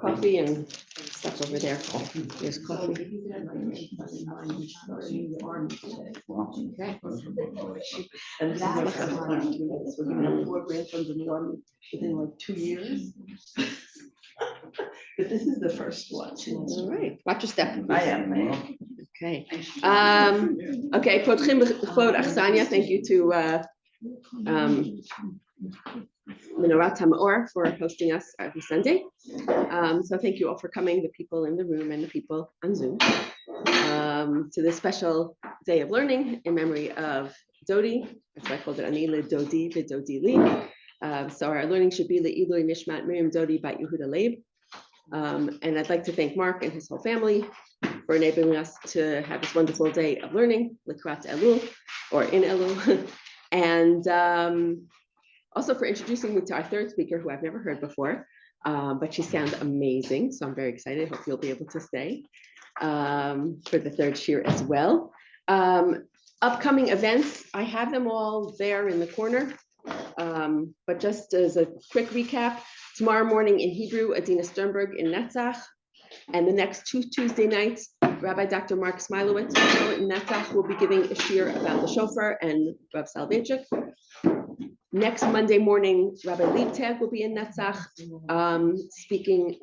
Coffee and stuff over there. There's coffee. Okay. And that's like a fun. We're gonna have 4 grandsons in one within like 2 years. But this is the first one. All right. Watch your step. I am. Okay. Okay. Thank you to Minorat Hamaor for hosting us every Sunday. So thank you all for coming, the people in the room and the people on Zoom, to this special day of learning in memory of Dodi. That's why I called it Anila Dodi Dodi Li. So our learning should be Le'ilui Nishmat Miriam Dodi Bat Yehuda Leib. And I'd like to thank Mark and his whole family for enabling us to have this wonderful day of learning, Likrat Ellul, or in Ellul. And also for introducing me to our third speaker, who I've never heard before, but she sounds amazing. So I'm very excited. Hope you'll be able to stay for the third shir as well. Upcoming events, I have them all there in the corner. But just as a quick recap, tomorrow morning in Hebrew, Adina Sternberg in Netzach. And the next 2 Tuesday nights, Rabbi Dr. Mark Smilowitz in Netzach will be giving a shir about the shofar and Rav Soloveitchik. Next Monday morning, Rabbi Liebtag will be in Netzach, speaking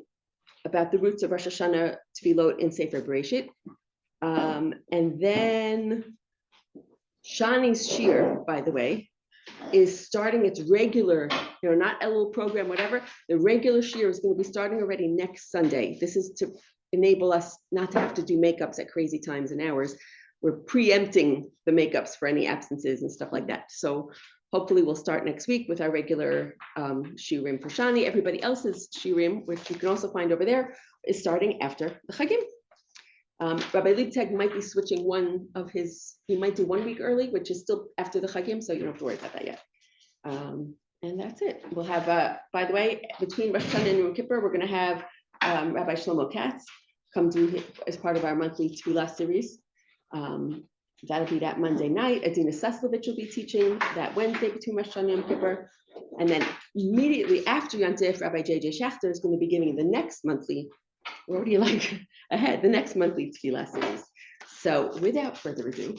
about the roots of Rosh Hashanah Tefillot in Sefer Bereshit. And then Shani's shir, by the way, is starting its regular, not Ellul program, whatever. The regular shir is going to be starting already next Sunday. This is to enable us not to have to do makeups at crazy times and hours. We're preempting the makeups for any absences and stuff like that. So hopefully we'll start next week with our regular shirim for Shani. Everybody else's shirim, which you can also find over there, is starting after the Chagim. Rabbi Liebtag might be switching he might do 1 week early, which is still after the Chagim, so you don't have to worry about that yet. And that's it. We'll have, by the way, between Rosh Hashanah and Yom Kippur, we're going to have Rabbi Shlomo Katz come do as part of our monthly Tefillah series. That'll be that Monday night. Adina Seslovich will be teaching that Wednesday between Rosh Hashanah and Yom Kippur. And then immediately after Yom Tif, Rabbi J.J. Schachter is going to be giving the next monthly, we're already like ahead, the next monthly Tefillah series. So without further ado.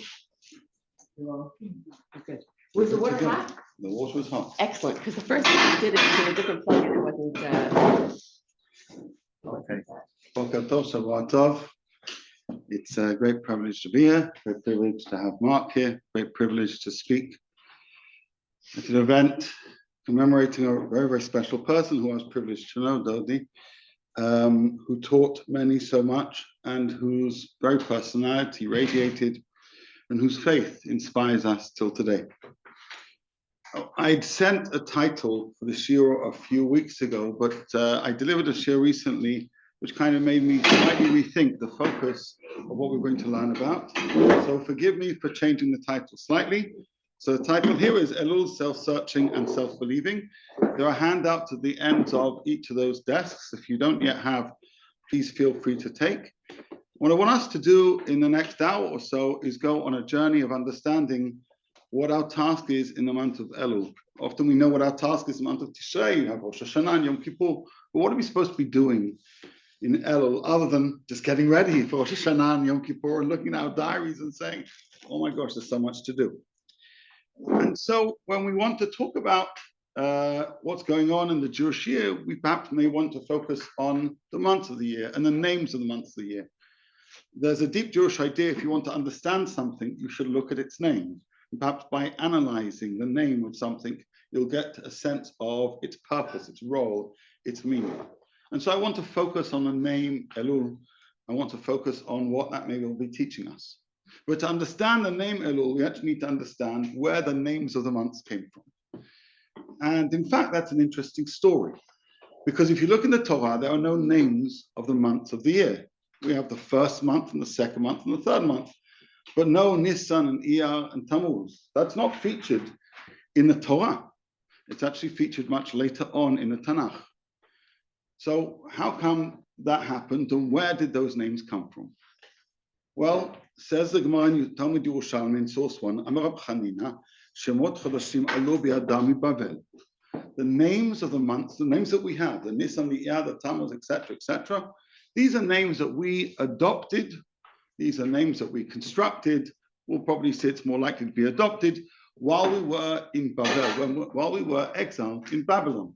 Good. Was the water hot? The water was hot. Excellent, because the first time we did it with a different plug and it wasn't. Okay. Boker Tov, Shavua Tov. It's a great privilege to be here, great privilege to have Mark here, great privilege to speak at an event commemorating a very, very special person who I was privileged to know, Dodi, who taught many so much and whose very personality radiated and whose faith inspires us till today. I'd sent a title for the shir a few weeks ago, but I delivered a shir recently which kind of made me slightly rethink the focus of what we're going to learn about. So forgive me for changing the title slightly. So the title here is Ellul, Self-Searching and Self-Believing. There are handouts at the ends of each of those desks. If you don't yet have, please feel free to take. What I want us to do in the next hour or so is go on a journey of understanding what our task is in the month of Ellul. Often we know what our task is in the month of Tishrei, you have Rosh Hashanah and Yom Kippur, but what are we supposed to be doing in Ellul other than just getting ready for Rosh Hashanah and Yom Kippur and looking at our diaries and saying, oh my gosh, there's so much to do. And so when we want to talk about what's going on in the Jewish year, we perhaps may want to focus on the months of the year and the names of the months of the year. There's a deep Jewish idea, if you want to understand something, you should look at its name. And perhaps by analyzing the name of something, you'll get a sense of its purpose, its role, its meaning. And so I want to focus on the name Ellul. I want to focus on what that maybe will be teaching us. But to understand the name Ellul, we actually need to understand where the names of the months came from. And in fact, that's an interesting story. Because if you look in the Torah, there are no names of the months of the year. We have the first month and the second month and the third month, but no Nisan and Iyar and Tammuz. That's not featured in the Torah. It's actually featured much later on in the Tanakh. So how come that happened and where did those names come from? Well, says the Gemara in Talmud Yerushalmi in source 1, Amar Rab Chanina, Shemot Chodashim alu biyadam miBavel. the names of the months, the names that we have, the Nisan, the Iyar, the Tammuz, etc., etc. These are names that we adopted. These are names that we constructed. We'll probably say it's more likely to be adopted while we were in Babel, while we were exiled in Babylon,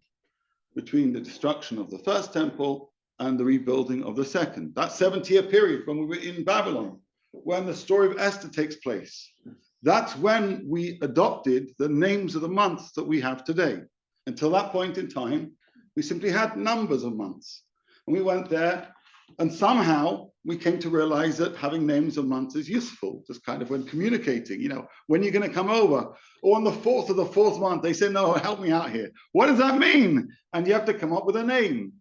between the destruction of the first temple and the rebuilding of the second. That 70-year period when we were in Babylon, when the story of Esther takes place. That's when we adopted the names of the months that we have today. Until that point in time, we simply had numbers of months. And we went there, and somehow we came to realize that having names of months is useful, just kind of when communicating, when you're going to come over. Or on the 4th of the 4th month, they say, no, help me out here. What does that mean? And you have to come up with a name.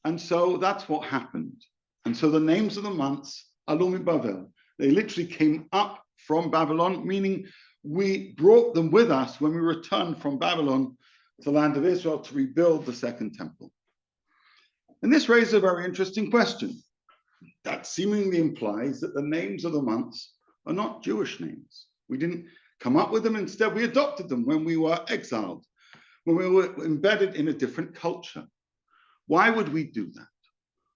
And so that's what happened. And so the names of the months, Ellul Bavel, they literally came up from Babylon, meaning we brought them with us when we returned from Babylon to the land of Israel to rebuild the second temple. And this raises a very interesting question. That seemingly implies that the names of the months are not Jewish names. We didn't come up with them. Instead, we adopted them when we were exiled, when we were embedded in a different culture. Why would we do that?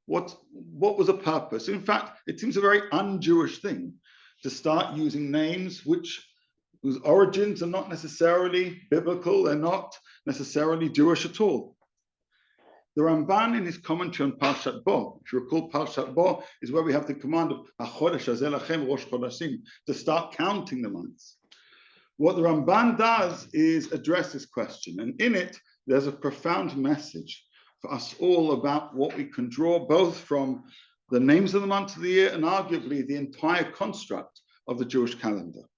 What was the purpose? In fact, it seems a very un-Jewish thing to start using names whose origins are not necessarily biblical. They're not necessarily Jewish at all. The Ramban in his commentary on Parshat Bo, if you recall, Parshat Bo is where we have the command of HaChodesh Hazeh Lachem Rosh Chodashim, to start counting the months. What the Ramban does is address this question, and in it, there's a profound message for us all about what we can draw both from the names of the months of the year and arguably the entire construct of the Jewish calendar.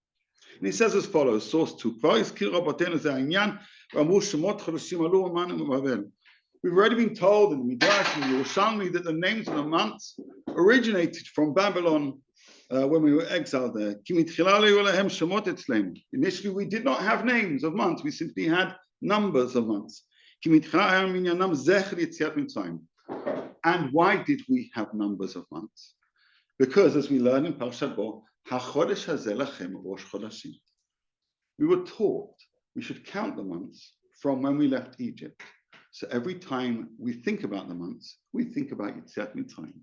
And he says as follows, source 2, we've already been told in the Midrash and Yerushalmi that the names of the months originated from Babylon when we were exiled there. Initially, we did not have names of months. We simply had numbers of months. And why did we have numbers of months? Because, as we learn in Parshat Bo, we were taught we should count the months from when we left Egypt. So every time we think about the months, we think about Yetziat Mitzrayim.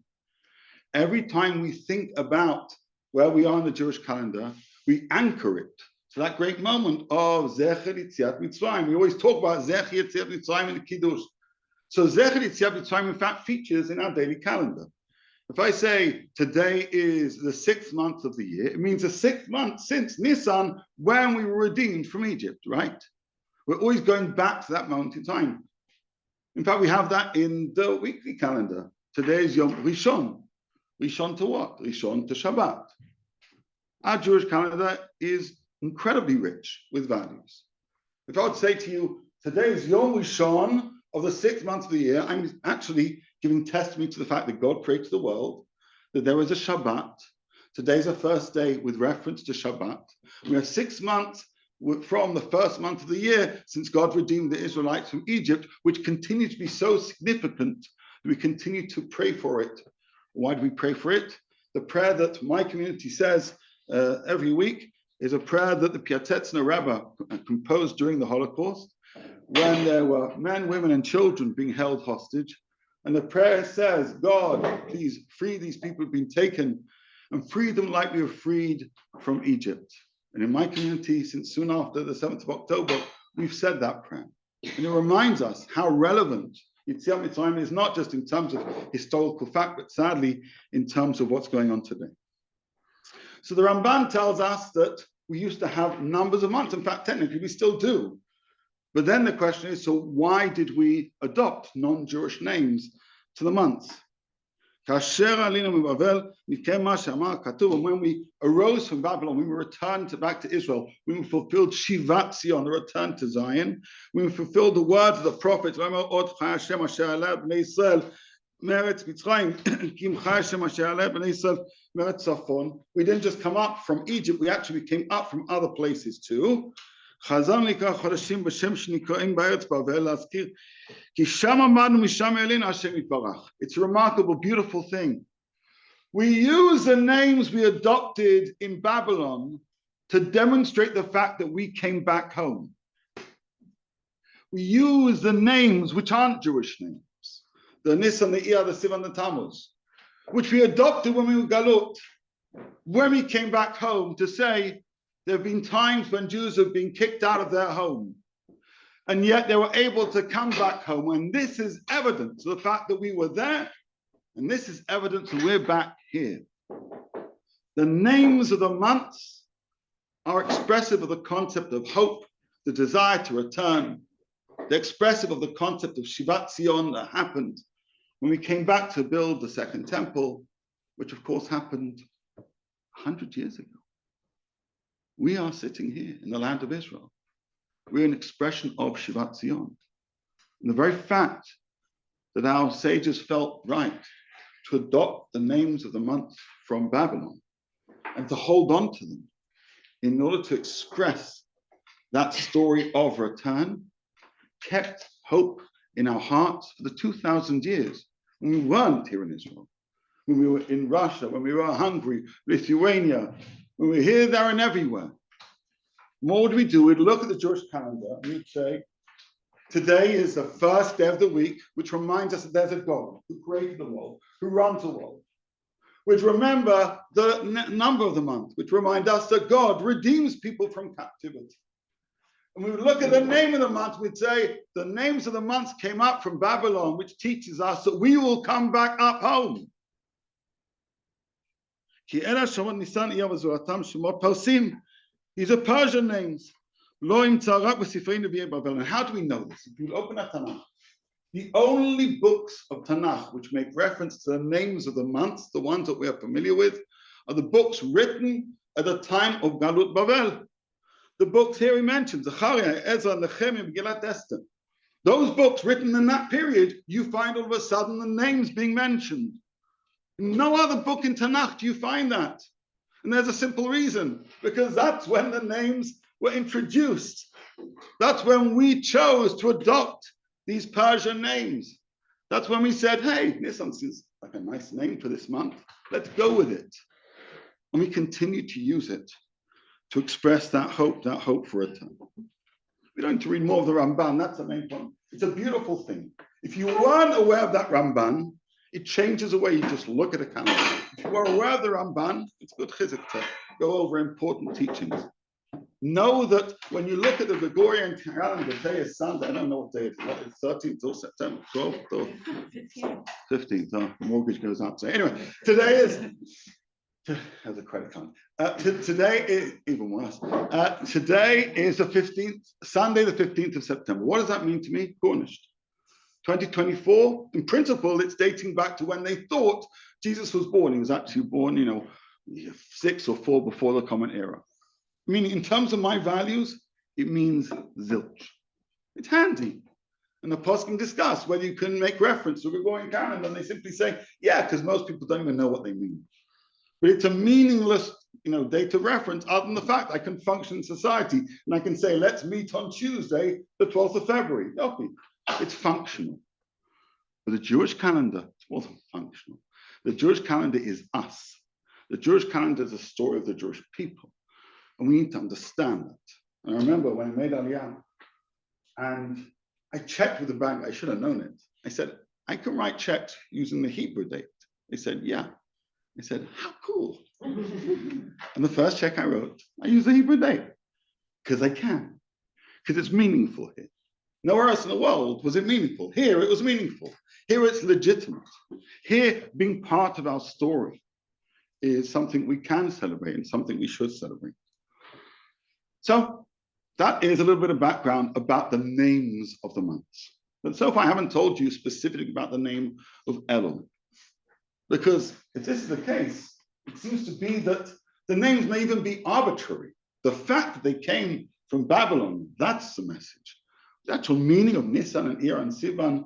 Every time we think about where we are in the Jewish calendar, we anchor it to that great moment of Zecher Yetziat Mitzrayim. We always talk about Zecher Yetziat Mitzrayim in the Kiddush. So Zecher Yetziat Mitzrayim, in fact, features in our daily calendar. If I say today is the 6th month of the year, it means the 6th month since Nisan, when we were redeemed from Egypt, right? We're always going back to that moment in time. In fact, we have that in the weekly calendar. Today is Yom Rishon. Rishon to what? Rishon to Shabbat. Our Jewish calendar is incredibly rich with values. If I would say to you, today is Yom Rishon of the 6th month of the year, I'm actually giving testimony to the fact that God created the world, that there is a Shabbat. Today's the first day with reference to Shabbat. We have 6 months from the first month of the year since God redeemed the Israelites from Egypt, which continues to be so significant that we continue to pray for it. Why do we pray for it? The prayer that my community says every week is a prayer that the Piatetzner Rebbe composed during the Holocaust, when there were men, women, and children being held hostage. And the prayer says, God, please free these people who've been taken and free them like we were freed from Egypt. And in my community, since soon after the 7th of October, we've said that prayer. And it reminds us how relevant Yetziat Mitzrayim is, not just in terms of historical fact, but sadly in terms of what's going on today. So the Ramban tells us that we used to have numbers of months. In fact, technically, we still do. But then the question is, so why did we adopt non-Jewish names to the months? And when we arose from Babylon, when we returned back to Israel, when we fulfilled Shivat Zion, the return to Zion, when we fulfilled the words of the prophets, we didn't just come up from Egypt, we actually came up from other places too. It's a remarkable, beautiful thing. We use the names we adopted in Babylon to demonstrate the fact that we came back home. We use the names which aren't Jewish names. The Nisan, the Iyar, the Sivan, the Tammuz, which we adopted when we were Galut, when we came back home, to say there have been times when Jews have been kicked out of their home, and yet they were able to come back home. And this is evidence of the fact that we were there, and this is evidence that we're back here. The names of the months are expressive of the concept of hope, the desire to return. They're expressive of the concept of Shivat Zion that happened when we came back to build the second temple, which of course happened 100 years ago. We are sitting here in the land of Israel. We're an expression of Shivat Zion. And the very fact that our sages felt right to adopt the names of the months from Babylon and to hold on to them in order to express that story of return, kept hope in our hearts for the 2,000 years when we weren't here in Israel, when we were in Russia, when we were Hungary, Lithuania, when we were here, there, and everywhere. What would we do? We'd look at the Jewish calendar and we'd say, today is the first day of the week, which reminds us that there's a God who created the world, who runs the world. We'd remember the number of the month, which remind us that God redeems people from captivity. And we would look at the name of the month, we'd say, the names of the months came up from Babylon, which teaches us that we will come back up home. These are Persian names. And how do we know this? If you open a Tanakh, the only books of Tanakh which make reference to the names of the months, the ones that we are familiar with, are the books written at the time of Galut Bavel. The books here he mentions, Zechariah, Ezra, Nehemiah, Megillat Esther. Those books written in that period, you find all of a sudden the names being mentioned. In no other book in Tanakh do you find that. And there's a simple reason, because that's when the names were introduced. That's when we chose to adopt these Persian names. That's when we said, hey, Nisan seems like a nice name for this month. Let's go with it. And we continue to use it to express that hope for return. We don't need to read more of the Ramban, that's the main point. It's a beautiful thing. If you weren't aware of that Ramban, it changes the way you just look at a calendar. If you are aware of the Ramban, it's good chizuk to go over important teachings. Know that when you look at the Gregorian calendar, today is Sunday, I don't know what day it is, what, it's 13th or September, 12th or 15th, the mortgage goes up. So anyway, today is, as a credit card. Today is even worse. Today is the 15th, Sunday, the 15th of September. What does that mean to me? Garnished. 2024, in principle, it's dating back to when they thought Jesus was born. He was actually born, 6 or 4 before the Common Era. Meaning, in terms of my values, it means zilch. It's handy. And the post can discuss whether you can make reference to a Gregorian calendar, and they simply say, yeah, because most people don't even know what they mean. But it's a meaningless, date of reference, other than the fact I can function in society and I can say, let's meet on Tuesday, the 12th of February. Okay. It's functional. But the Jewish calendar, it wasn't functional. The Jewish calendar is us. The Jewish calendar is a story of the Jewish people. And we need to understand that. And I remember when I made Aliyah, and I checked with the bank, I should have known it. I said, I can write checks using the Hebrew date. They said, yeah. I said, how cool. And the first check I wrote, I used the Hebrew date because I can, because it's meaningful here. Nowhere else in the world was it meaningful. Here it was meaningful. Here it's legitimate. Here being part of our story is something we can celebrate and something we should celebrate. So that is a little bit of background about the names of the months. But so far I haven't told you specifically about the name of Ellul. Because if this is the case, it seems to be that the names may even be arbitrary. The fact that they came from Babylon, that's the message. The actual meaning of Nisan and Iyar and Sivan,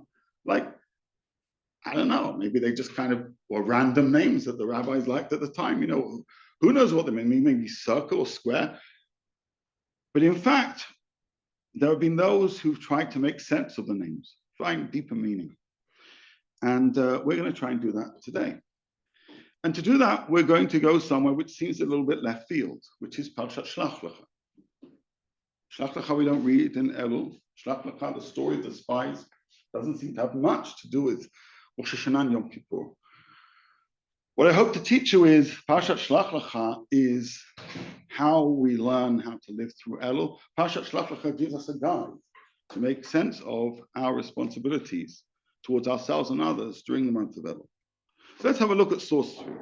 I don't know, maybe they just kind of were random names that the rabbis liked at the time. Who knows what they mean, maybe circle or square. But in fact, there have been those who've tried to make sense of the names, find deeper meaning. And we're going to try and do that today. And to do that, we're going to go somewhere which seems a little bit left field, which is Parshat Shlach Lecha. Shlach Lecha we don't read in Ellul. Shlach Lecha, the story of the spies, doesn't seem to have much to do with Rosh Hashanah and Yom Kippur. What I hope to teach you is Parshat Shlach Lecha is how we learn how to live through Ellul. Parshat Shlach Lecha gives us a guide to make sense of our responsibilities towards ourselves and others during the month of Ellul. So let's have a look at source 3.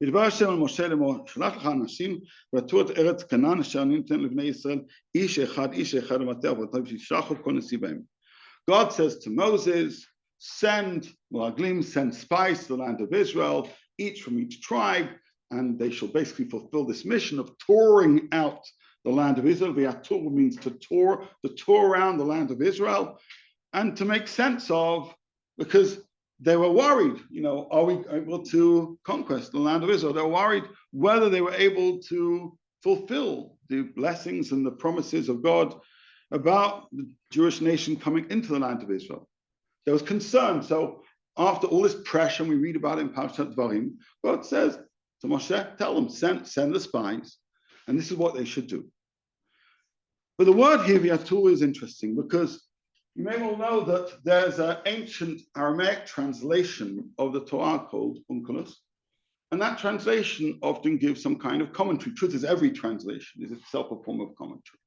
ידבר השם אל משה לאמור, שלח לך אנשים ועטו את ארץ כנען אשר אני נותן לבני ישראל, איש אחד למטה אבותיו שישלח את כל נשיא בהם. God says to Moses, send Meraglim, send spies to the land of Israel, each from each tribe, and they shall basically fulfill this mission of touring out the land of Israel. The Atur means to tour around the land of Israel, and to make sense of, because they were worried, are we able to conquest the land of Israel? They were worried whether they were able to fulfill the blessings and the promises of God about the Jewish nation coming into the land of Israel. There was concern. So after all this pressure, and we read about it in Parashat Dvarim, God says to Moshe, tell them, send the spies, and this is what they should do. But the word here, Viatur, is interesting because you may well know that there's an ancient Aramaic translation of the Torah called Onkelos, and that translation often gives some kind of commentary. Truth is, every translation is itself a form of commentary.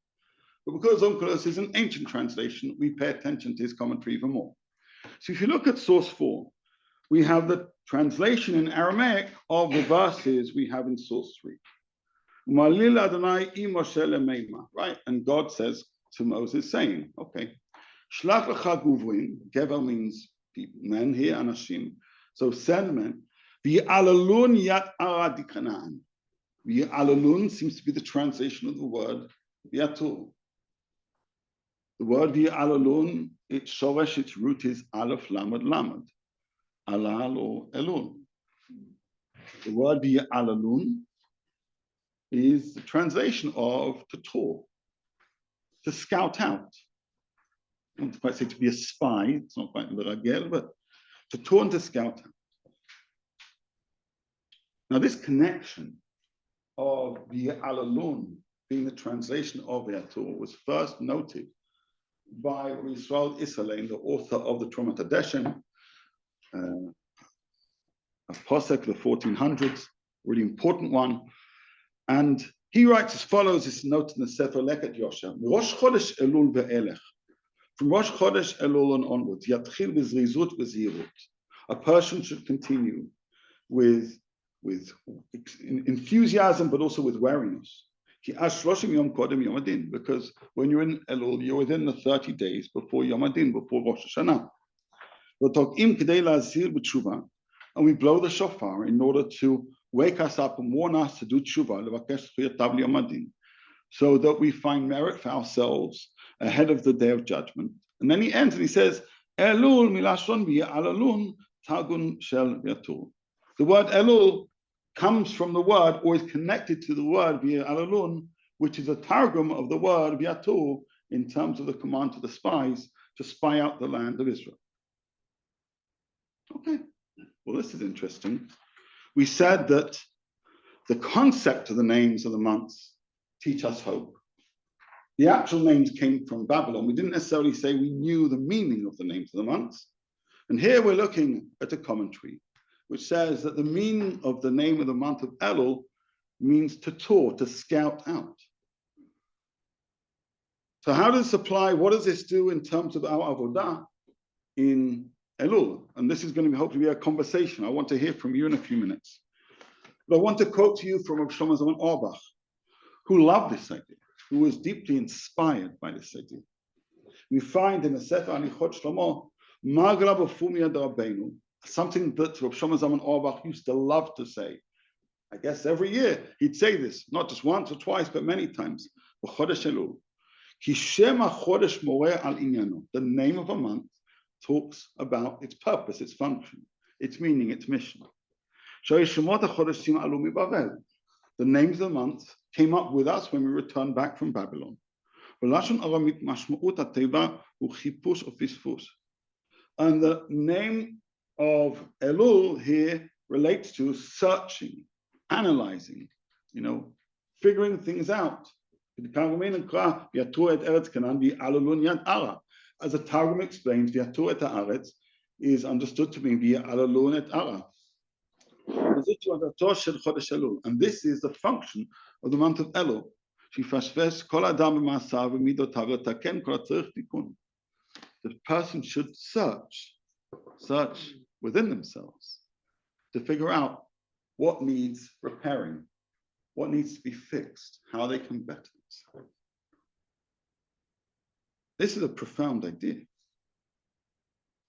But because Onkelos is an ancient translation, we pay attention to his commentary even more. So if you look at source 4, we have the translation in Aramaic of the verses we have in source 3. Right? And God says to Moses, saying, okay, Shlach lecha guvrin, gever means men here, anashim. So send men. V'yalalun yat ara di Canaan. V'yalalun seems to be the translation of the word Viatur. The word V'yalalun, its shoresh, its root is aleph lamed lamed. Alal or Ellul. The word V'yalalun is the translation of to tour, to scout out. I don't quite say to be a spy, it's not quite l'ragel, but to tour and to scout out. Now this connection of V'yalalun being the translation of Viatur was first noted by Yisrael Isserlein, the author of the Trumat HaDeshem, a posek, the 1400s, really important one. And he writes as follows, this note in the Sefer Leket Yosha, Rosh Chodesh Ellul ve'elech. From Rosh Chodesh Ellul and onwards, Yatchil v'zrizut v'zirut. A person should continue with enthusiasm, but also with wariness. Because when you're in Ellul, you're within the 30 days before Yom Adin, before Rosh Hashanah. And we blow the shofar in order to wake us up and warn us to do tshuva, so that we find merit for ourselves ahead of the day of judgment. And then he ends and he says, Ellul milashon v'yalalun tagun shel Viatur. The word Ellul comes from the word, or is connected to the word v'yalalun, which is a targum of the word Viatur in terms of the command to the spies to spy out the land of Israel. Okay, well, this is interesting. We said that the concept of the names of the months teach us hope. The actual names came from Babylon. We didn't necessarily say we knew the meaning of the names of the months. And here we're looking at a commentary which says that the meaning of the name of the month of Ellul means to tour, to scout out. So how does this apply? What does this do in terms of our avodah in Ellul? And this is going to hopefully be a conversation. I want to hear from you in a few minutes. But I want to quote to you from Rav Shlomo Zalman Auerbach, who loved this idea, who was deeply inspired by this idea. We find in the Sefer Anichot Shlomo, Magra b'fumi ad Rabbeinu, something that Rav Shlomo Zalman Auerbach used to love to say. I guess every year he'd say this, not just once or twice, but many times. B'chodesh Ellul. Ki shem ha-chodesh moreh al inyano. The name of a month talks about its purpose, its function, its meaning, its mission. The names of the months came up with us when we returned back from Babylon. And the name of Ellul here relates to searching, analyzing, figuring things out. As the Targum explains, V'yatu et haaretz is understood to mean V'ya'alalun et ara. And this is the function of the month of Ellul. The person should search within themselves to figure out what needs repairing, what needs to be fixed, how they can better themselves. This is a profound idea.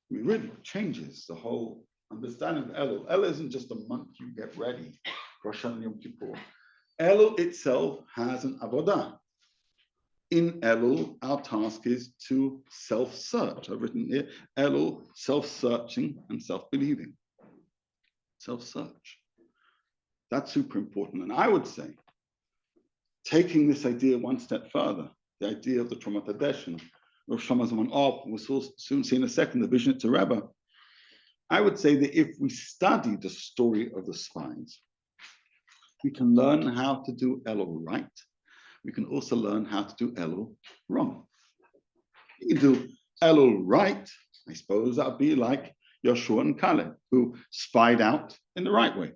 It really changes the whole understanding of Ellul. Ellul isn't just a month you get ready for Rosh Hashanah Yom Kippur. Ellul itself has an avodah. In Ellul, our task is to self-search. I've written here, Ellul, self-searching and self-believing. Self-search. That's super important. And I would say, taking this idea one step further, the idea of the Trumat Hadesh and Rav Shlomo Zalman Aruch, we'll soon see in a second the vision to Rebbe. I would say that if we study the story of the spies, we can learn how to do Ellul right. We can also learn how to do Ellul wrong. You can do Ellul right, I suppose that would be like Yoshua and Caleb, who spied out in the right way.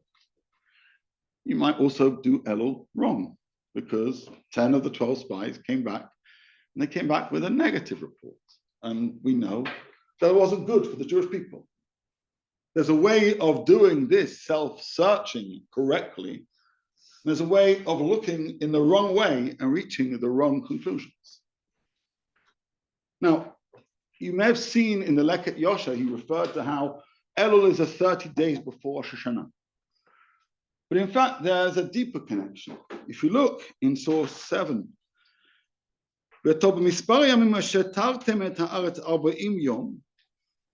You might also do Ellul wrong, because 10 of the 12 spies came back, and they came back with a negative report. And we know that it wasn't good for the Jewish people. There's a way of doing this self-searching correctly. There's a way of looking in the wrong way and reaching the wrong conclusions. Now, you may have seen in the Leket Yosha, he referred to how Ellul is 30 days before Rosh Hashanah. But in fact, there's a deeper connection. If you look in source 7,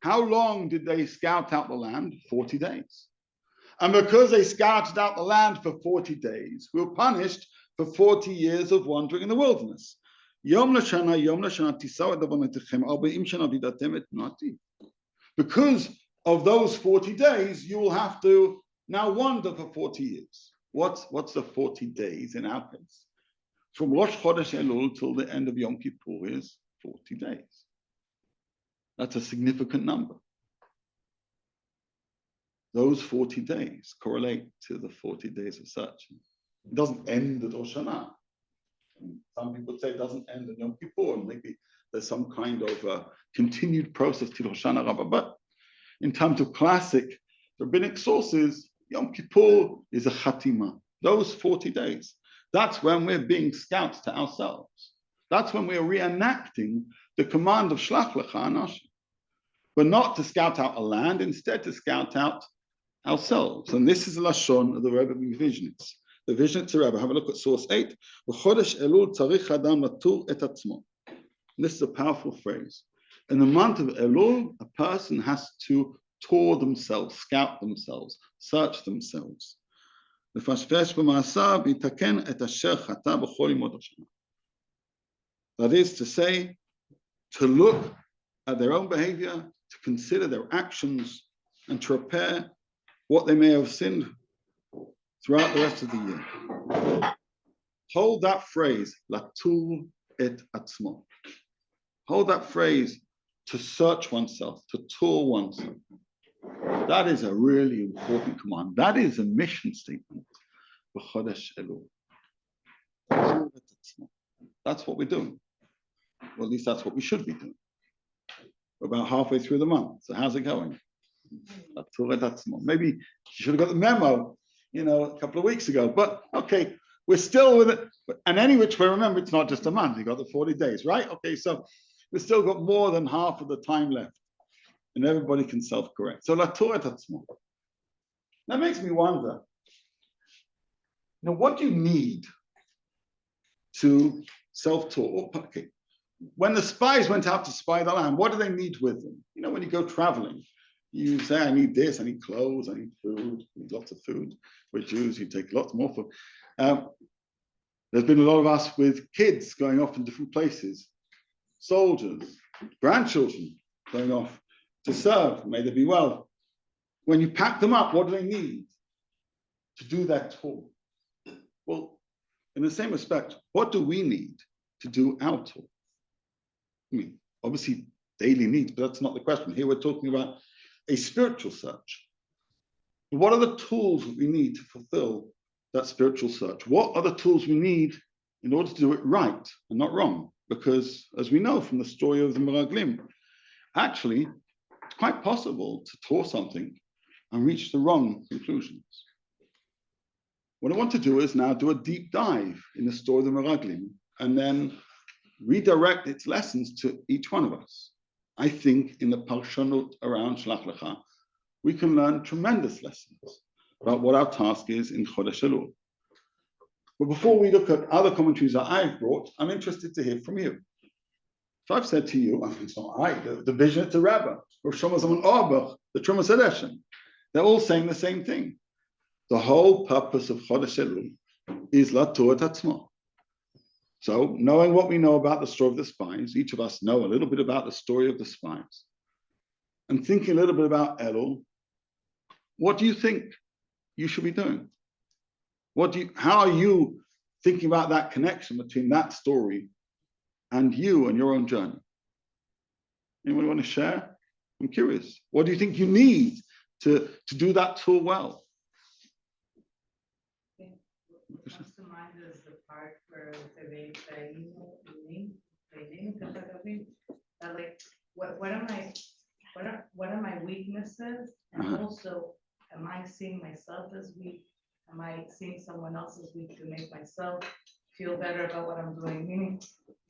how long did they scout out the land? 40 days. And because they scouted out the land for 40 days, we were punished for 40 years of wandering in the wilderness. Because of those 40 days, you will have to now wander for 40 years. What's the 40 days in our case? From Rosh Chodesh Ellul till the end of Yom Kippur is 40 days. That's a significant number. Those 40 days correlate to the 40 days of searching. It doesn't end at Rosh Hashanah. Some people say it doesn't end at Yom Kippur, and maybe there's some kind of continued process to Rosh Hashanah Rabbah. But in terms of classic rabbinic sources, Yom Kippur is a chatima. Those 40 days. That's when we're being scouts to ourselves. That's when we're reenacting the command of Shlach Lecha Anashim. But not to scout out a land, instead to scout out ourselves. And this is the Lashon of the Rebbe Visions. The vision to Rebbe. Have a look at source 8. This is a powerful phrase. In the month of Ellul, a person has to tour themselves, scout themselves, search themselves. That is to say, to look at their own behavior, to consider their actions, and to repair what they may have sinned throughout the rest of the year. Hold that phrase, latul et atzmo. Hold that phrase, to search oneself, to tour oneself. That is a really important command. That is a mission statement for Chodesh Ellul. That's what we're doing. Well, at least that's what we should be doing. We're about halfway through the month. So how's it going? Maybe you should have got the memo, a couple of weeks ago. But okay, we're still with it. And any which way, remember, it's not just a month. You got the 40 days, right? Okay, so we've still got more than half of the time left. And everybody can self-correct. So that makes me wonder, what do you need to self-taught? Okay. When the spies went out to spy the land, what do they need with them? When you go traveling, you say, I need this, I need clothes, I need food, I need lots of food. We're Jews, you take lots more food. There's been a lot of us with kids going off in different places, soldiers, grandchildren going off to serve, may they be well. When you pack them up, what do they need to do that tour? Well, in the same respect, what do we need to do our Torah? I mean, obviously daily needs, but that's not the question. Here we're talking about a spiritual search. What are the tools that we need to fulfill that spiritual search? What are the tools we need in order to do it right and not wrong? Because as we know from the story of the Meraglim, actually, it's quite possible to tour something and reach the wrong conclusions. What I want to do is now do a deep dive in the story of the Meraglim and then redirect its lessons to each one of us. I think in the Parshanut around Shlach Lecha, we can learn tremendous lessons about what our task is in Chodesh Ellul. But before we look at other commentaries that I've brought, I'm interested to hear from you. So I've said to you, I mean, it's not I, the vision at the Rabbah, or Shlomo Zalman Auerbach, the Trumas Hadeshen, they're all saying the same thing. The whole purpose of Chodesh Ellul is La Torah Tatzma. So knowing what we know about the story of the spies, each of us know a little bit about the story of the spies, and thinking a little bit about Ellul, what do you think you should be doing? How are you thinking about that connection between that story and you and your own journey? Anyone want to share? I'm curious. What do you think you need to do that tour well? What comes to mind is the part where they say, that like, what are my weaknesses? And also, am I seeing myself as weak? Am I seeing someone else as weak to make myself feel better about what I'm doing? Meaning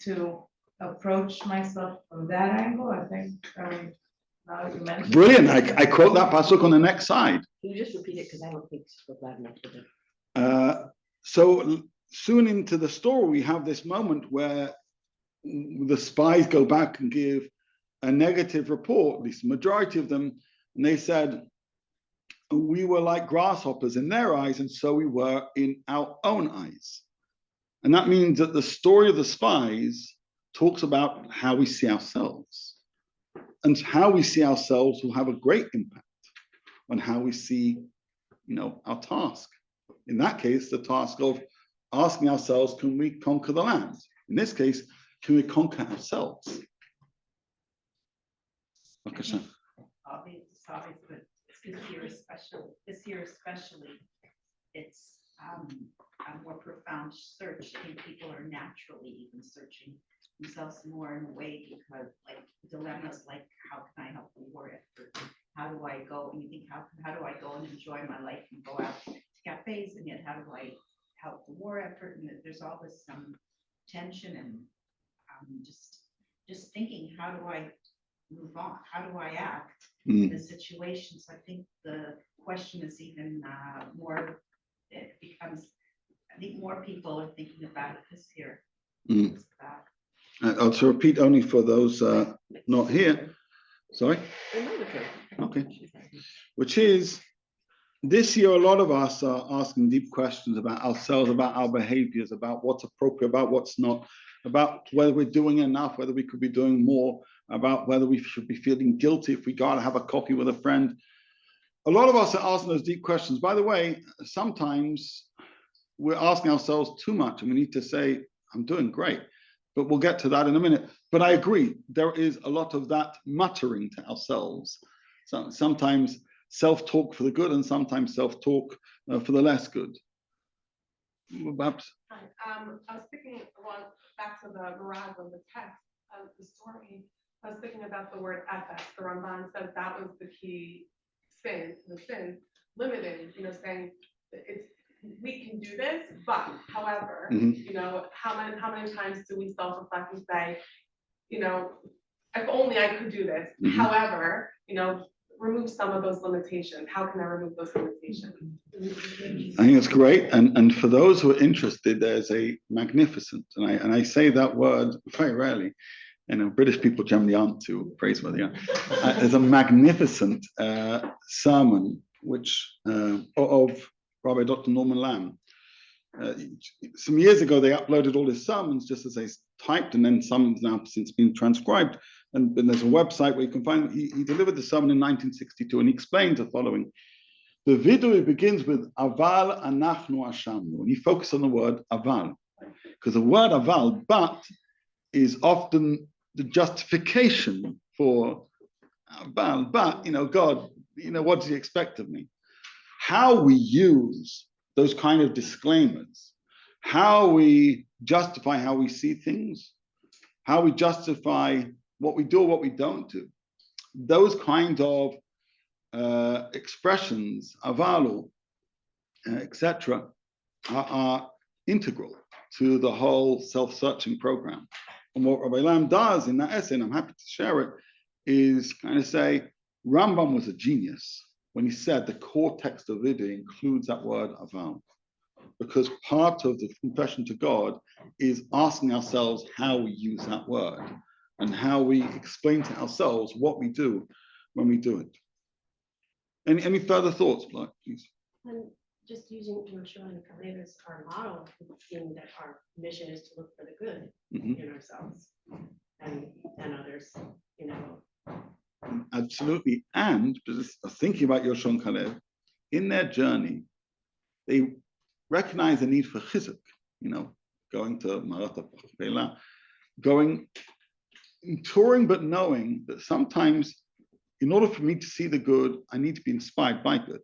to approach myself from that angle, I think. Now you mentioned. Brilliant. I quote that pasuk on the next side. Can you just repeat it? Because I don't think it's loud enough for them. So soon into the story, we have this moment where the spies go back and give a negative report, at least the majority of them, and they said, we were like grasshoppers in their eyes, and so we were in our own eyes. And that means that the story of the spies talks about how we see ourselves. And how we see ourselves will have a great impact on how we see, our task. In that case, the task of asking ourselves, can we conquer the land? In this case, can we conquer ourselves? Okay, Obviously, but this year especially, it's a more profound search. I think people are naturally even searching themselves more in a way because like dilemmas like how can I help the war effort? How do I go? And you think how do I go and enjoy my life and go out to cafes, and yet how do I help the war effort? And there's always some tension and just thinking, how do I move on? How do I act in a situation? So I think the question is even more, it becomes, I think more people are thinking about it this year. I'll repeat only for those not here. Sorry? Okay. Which is, this year, a lot of us are asking deep questions about ourselves, about our behaviors, about what's appropriate, about what's not, about whether we're doing enough, whether we could be doing more, about whether we should be feeling guilty if we go out and have a coffee with a friend. A lot of us are asking those deep questions. By the way, sometimes we're asking ourselves too much, and we need to say, I'm doing great. But we'll get to that in a minute. But I agree, there is a lot of that muttering to ourselves. So sometimes self-talk for the good and sometimes self-talk for the less good. Perhaps. I was thinking, back to the Mirage of the text of the story. I was thinking about the word ethics. The Ramban says that was the key sin, limited, saying it's, we can do this, but however, how many times do we self-reflect and say, if only I could do this. However, remove some of those limitations. How can I remove those limitations? I think it's great. And for those who are interested, there's a magnificent, and I say that word very rarely. British people generally aren't too praiseworthy. There's a magnificent sermon which of Rabbi Dr. Norman Lamb. Some years ago, they uploaded all his sermons just as they typed, and then some have now since been transcribed. And there's a website where you can find. He delivered the sermon in 1962, and he explained the following: The vidui begins with aval anachnu ashamnu, and you focus on the word aval, because the word aval, but, is often the justification for aval. But God, what does He expect of me? How we use those kind of disclaimers, how we justify how we see things, how we justify what we do or what we don't do, those kind of expressions, avalu, etc., are integral to the whole self-searching program. And what Rabbi Lam does in that essay, and I'm happy to share it, is kind of say Rambam was a genius when he said the core text of Vidya includes that word aval, because part of the confession to God is asking ourselves how we use that word and how we explain to ourselves what we do when we do it. Any further thoughts, please? And just using Yoshua and Kalev as our model, seeing that our mission is to look for the good in ourselves and others, Absolutely. And just thinking about Yoshua and Kalev, in their journey, they recognize the need for chizuk, going to Maratha Pachpela, going, touring, but knowing that sometimes in order for me to see the good, I need to be inspired by good.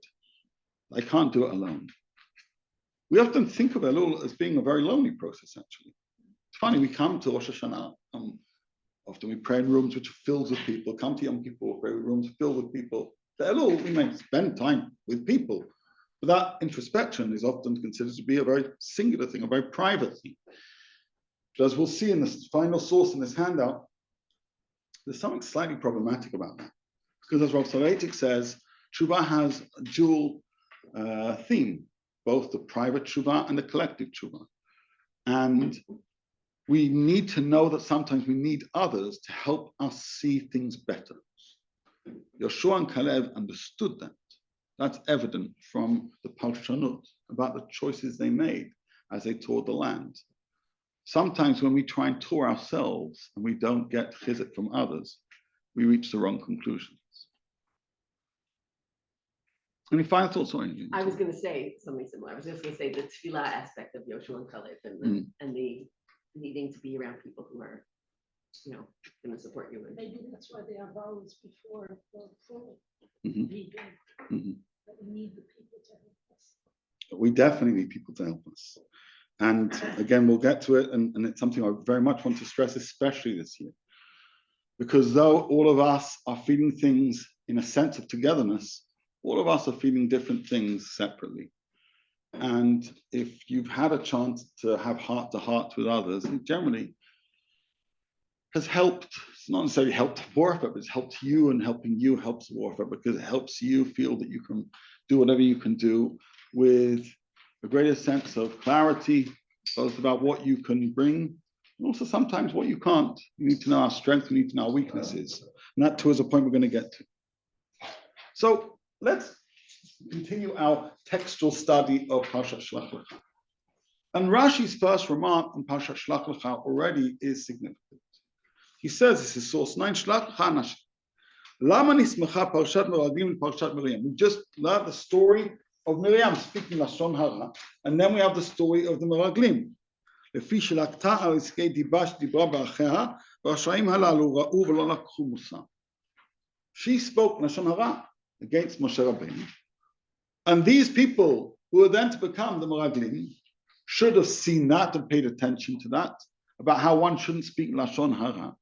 I can't do it alone. We often think of Ellul as being a very lonely process, actually. It's funny, we come to Rosh Hashanah, often we pray in rooms which are filled with people, come to Yom Kippur, pray in rooms filled with people. The Ellul, we may spend time with people, but that introspection is often considered to be a very singular thing, a very private thing. But as we'll see in this final source in this handout, there's something slightly problematic about that. Because as Rav Soloveitchik says, Tshuva has a dual theme, both the private Tshuva and the collective Tshuva. And we need to know that sometimes we need others to help us see things better. Yoshua and Kalev understood that. That's evident from the Parshanut about the choices they made as they toured the land. Sometimes when we try and tour ourselves and we don't get chizuk from others, we reach the wrong conclusions. Any final thoughts on it? I was going to say something similar. I was just going to say the tefillah aspect of Yoshua and Kalev and the needing to be around people who are, going to support you. Maybe that's why they have vows before We need the people to help us. We definitely need people to help us. And again, we'll get to it, and it's something I very much want to stress, especially this year. Because though all of us are feeling things in a sense of togetherness, all of us are feeling different things separately. And if you've had a chance to have heart-to-heart with others, it generally has helped. It's not necessarily helped warfare, but it's helped you, and helping you helps warfare because it helps you feel that you can do whatever you can do with a greater sense of clarity, both about what you can bring, and also sometimes what you can't. You need to know our strengths, we need to know our weaknesses. And that too is a point we're going to get to. So let's continue our textual study of Parshat Shlach Lecha. And Rashi's first remark on Parshat Shlach Lecha already is significant. He says, this is source 9, Shlach Lecha Nash. Lama nismecha Parshat Meraglim and Parshat Miriam. We just learned the story of Miriam speaking Lashon Hara, and then we have the story of the Meraglim. לפי שלקתה על עסקי דיבה שדיברה באחיה, והרשעים הללו ראו ולא לקחו מוסר. She spoke Lashon Hara against Moshe Rabbeinu, and these people who were then to become the Meraglim should have seen that and paid attention to that, about how one shouldn't speak Lashon Hara.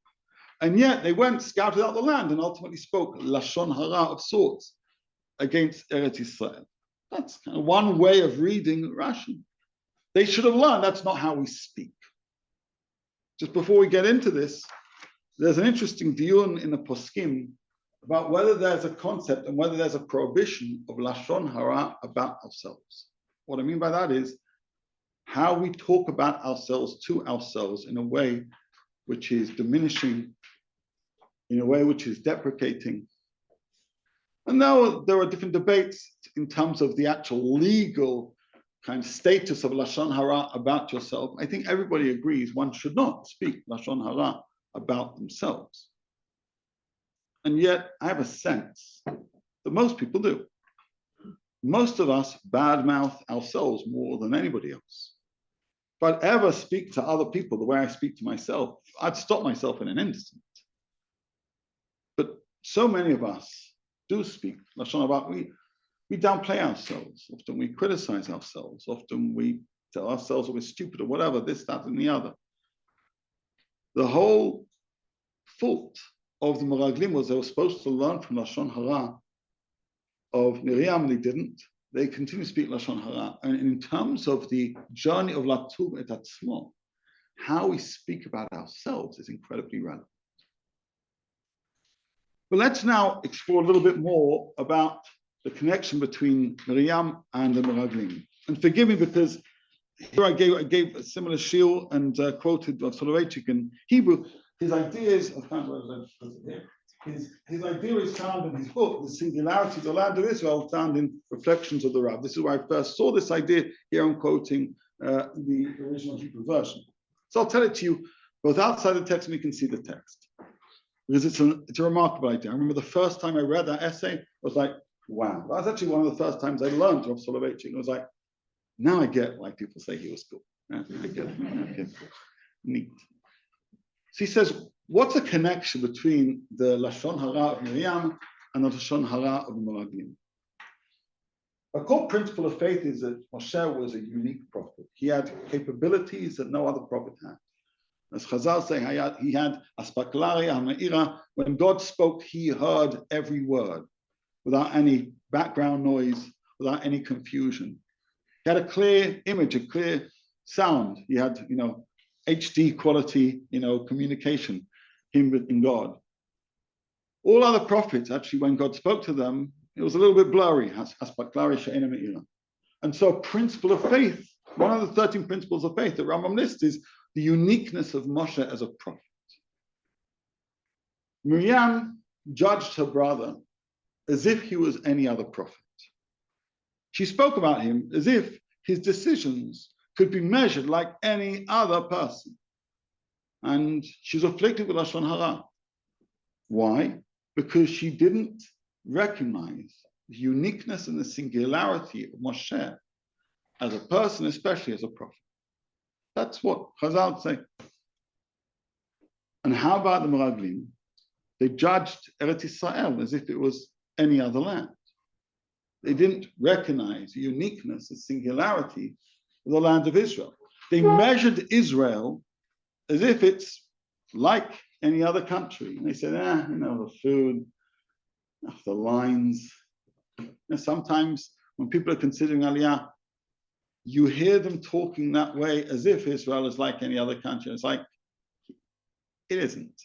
And yet they went, scouted out the land, and ultimately spoke Lashon Hara of sorts against Eretz Yisrael. That's kind of one way of reading Rashi. They should have learned that's not how we speak. Just before we get into this, there's an interesting diyun in the poskim about whether there's a concept and whether there's a prohibition of Lashon Hara about ourselves. What I mean by that is how we talk about ourselves to ourselves in a way which is diminishing, in a way which is deprecating. And now there are different debates in terms of the actual legal kind of status of Lashon Hara about yourself. I think everybody agrees one should not speak Lashon Hara about themselves. And yet I have a sense that most people do. most of us badmouth ourselves more than anybody else. If I'd ever speak to other people the way I speak to myself, I'd stop myself in an instant. But so many of us do speak Lashon Hara. We downplay ourselves. Often we criticize ourselves. Often we tell ourselves that we're stupid or whatever, this, that, and the other. The whole fault of the Meraglim was they were supposed to learn from Lashon Hara of Miriam, they didn't. They continue to speak Lashon Hara. And in terms of the journey of Latur et Atzmo, how we speak about ourselves is incredibly relevant. But let's now explore a little bit more about the connection between Miriam and the Meraglim. And forgive me because here I gave a similar shiur and quoted Soloveitchik in Hebrew. His idea is, his idea is found in his book, The Singularity of the Land of Israel, found in Reflections of the Rav. This is where I first saw this idea. Here I'm quoting the original Hebrew version. So I'll tell it to you both outside the text and we can see the text. Because it's a remarkable idea. I remember the first time I read that essay, I was like, wow. That was actually one of the first times I learned of Soloveitchik. It was like, now I get why people say he was cool. I get it. Okay. Neat. So he says, what's the connection between the Lashon Hara of Miriam and the Lashon Hara of the Meraglim? A core principle of faith is that Moshe was a unique prophet. He had capabilities that no other prophet had. As Chazal say, he had aspaklaria ha'me'ira. When God spoke, he heard every word without any background noise, without any confusion. He had a clear image, a clear sound. He had, HD quality, communication, him in God. All other prophets, actually, when God spoke to them, it was a little bit blurry. And so, principle of faith, one of the 13 principles of faith that Rambam lists is the uniqueness of Moshe as a prophet. Miriam judged her brother as if he was any other prophet. She spoke about him as if his decisions could be measured like any other person. And she's afflicted with Lashon Hara. Why? Because she didn't recognize the uniqueness and the singularity of Moshe as a person, especially as a prophet. That's what Chazal say. And how about the Meraglim? They judged Eretz Israel as if it was any other land. They didn't recognize the uniqueness, the singularity of the land of Israel. They measured Israel as if it's like any other country. And they said, the food, the lines. Sometimes when people are considering Aliyah, you hear them talking that way as if Israel is like any other country. It's like, it isn't.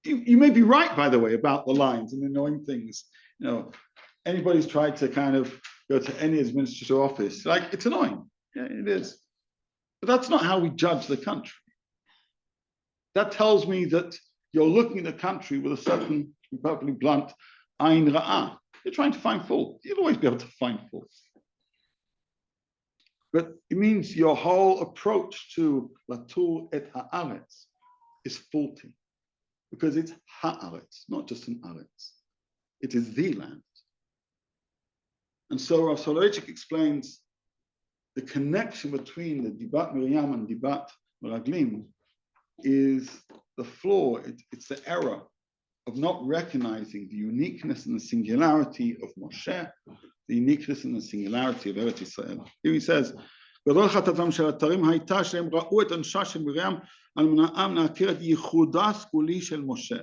You may be right, by the way, about the lines and the annoying things. Anybody's tried to kind of go to any administrative office, like, it's annoying. Yeah, it is. But that's not how we judge the country. That tells me that you're looking at the country with a certain, to be perfectly blunt, ayn ra'ah. You're trying to find fault. You'll always be able to find fault. But it means your whole approach to Latur et ha'aretz is faulty. Because it's ha'aretz, not just an aretz. It is the land. And so Rav Soloveitchik explains the connection between the Dibat Miriam and Dibat Meraglim is the flaw, it's the error of not recognizing the uniqueness and the singularity of Moshe, the uniqueness and the singularity of Eretz Israel. Here he says, גדול חטאתם של התרים הייתה שהם ראו את אנשה של מרים על מנעם להכיר את ייחודה הסגולי של משה.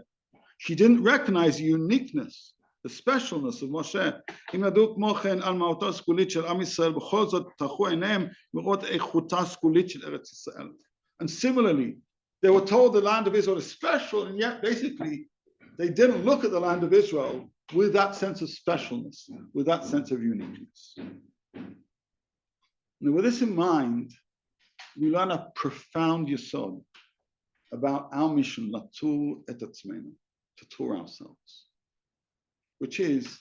She didn't recognize the uniqueness, the specialness of Moshe. אם ידעו כמו כן על מהותו הסגולית של עם ישראל, בכל זאת טרחו עיניהם לראות איכותה הסגולית של ארץ ישראל. And similarly, they were told the land of Israel is special, and yet basically they didn't look at the land of Israel with that sense of specialness, with that sense of uniqueness. Now, with this in mind, we learn a profound yesod about our mission, Latur et Atzmenu, to tour ourselves, which is,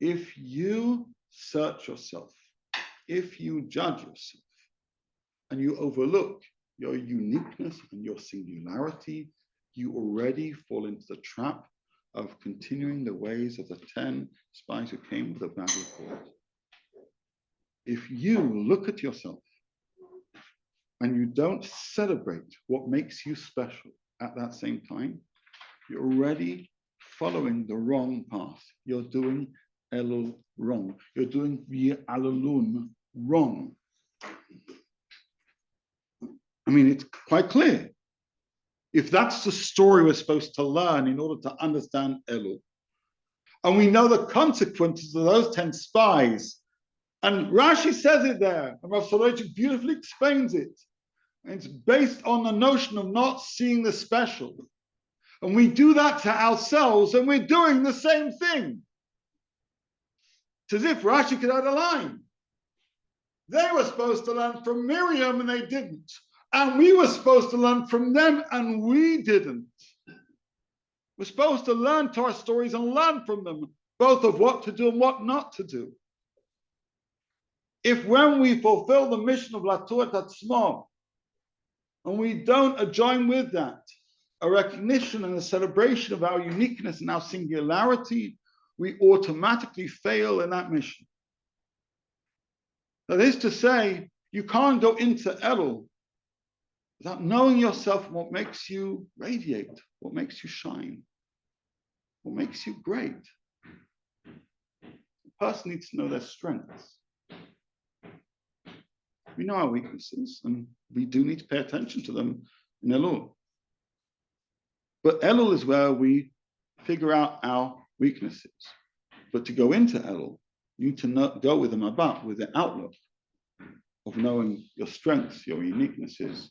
if you search yourself, if you judge yourself, and you overlook your uniqueness and your singularity, you already fall into the trap of continuing the ways of the 10 spies who came with a bad report. if you look at yourself and you don't celebrate what makes you special at that same time, you're already following the wrong path. You're doing Ellul wrong. You're doing Ellul wrong. I mean, it's quite clear. If that's the story we're supposed to learn in order to understand Ellul, and we know the consequences of those 10 spies, and Rashi says it there, and Rav Soloveitchik beautifully explains it. And it's based on the notion of not seeing the special. And we do that to ourselves, and we're doing the same thing. It's as if Rashi could add a line. They were supposed to learn from Miriam, and they didn't. And we were supposed to learn from them, and we didn't. We're supposed to learn Torah stories and learn from them, both of what to do and what not to do. If when we fulfill the mission of Latuat Atzmo, and we don't join with that, a recognition and a celebration of our uniqueness and our singularity, we automatically fail in that mission. That is to say, you can't go into Ellul without knowing yourself and what makes you radiate, what makes you shine, what makes you great. The person needs to know their strengths. We know our weaknesses, and we do need to pay attention to them in Ellul. But Ellul is where we figure out our weaknesses. But to go into Ellul, you need to go with the mabat, with the outlook of knowing your strengths, your uniquenesses.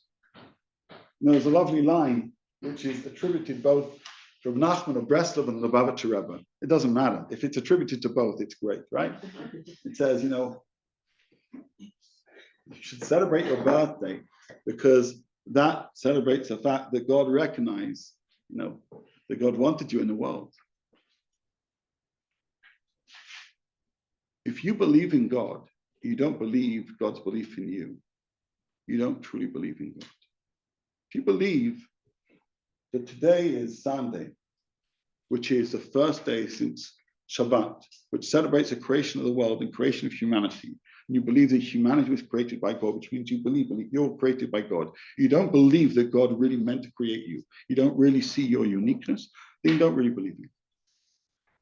And there's a lovely line which is attributed both from Nachman of Breslov and the Lubavitcher Rebbe. It doesn't matter. If it's attributed to both, it's great, right? It says, you should celebrate your birthday because that celebrates the fact that God recognized, that God wanted you in the world. If you believe in God, you don't believe God's belief in you. You don't truly believe in God. If you believe that today is Sunday, which is the first day since Shabbat, which celebrates the creation of the world and creation of humanity, and you believe that humanity was created by God, which means you believe you're created by God. You don't believe that God really meant to create you. You don't really see your uniqueness, then you don't really believe in it.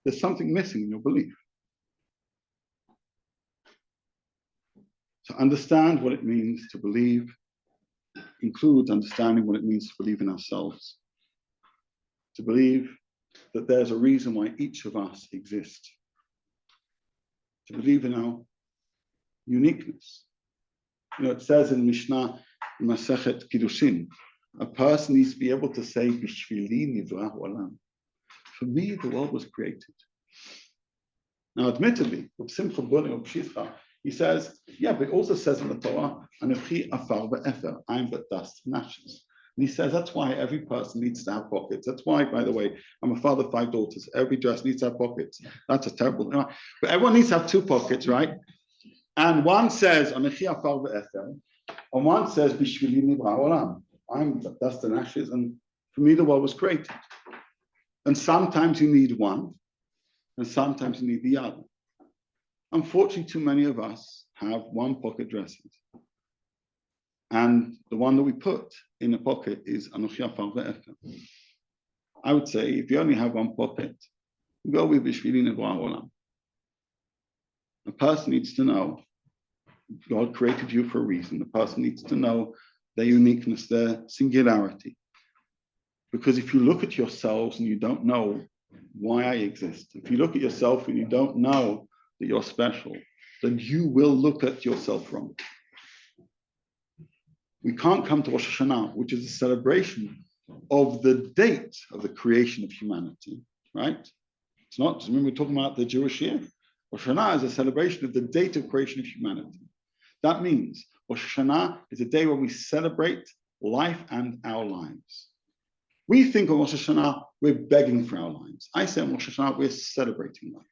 There's something missing in your belief. To understand what it means to believe includes understanding what it means to believe in ourselves. To believe that there's a reason why each of us exist. To believe in our uniqueness. It says in Mishnah, in Masechet Kiddushin, a person needs to be able to say, Bishvili nivra olam. For me, the world was created. Now, admittedly, Simcha Buni of Shitcha, he says, yeah, but it also says in the Torah, Anochi afar ve'efer, I am but dust and ashes. And he says that's why every person needs to have pockets. That's why, by the way, I'm a father of 5 daughters. Every dress needs to have pockets. That's a terrible thing. But everyone needs to have 2 pockets, right? And one says, Anochi afar ve'efer, and one says, Bishvili nivra olam. I'm but dust and ashes, and for me the world was created. And sometimes you need one, and sometimes you need the other. Unfortunately, too many of us have 1 pocket dresses. And the one that we put in the pocket is Anochi afar ve'efer. I would say if you only have 1 pocket, go with Bishvili nivra olam. A person needs to know God created you for a reason. The person needs to know their uniqueness, their singularity. Because if you look at yourselves and you don't know why I exist, if you look at yourself and you don't know that you're special, then you will look at yourself wrong. We can't come to Rosh Hashanah, which is a celebration of the date of the creation of humanity, right? It's not, remember we're talking about the Jewish year? Rosh Hashanah is a celebration of the date of creation of humanity. That means Rosh Hashanah is a day when we celebrate life and our lives. We think of Rosh Hashanah, we're begging for our lives. I say on Rosh Hashanah, we're celebrating life.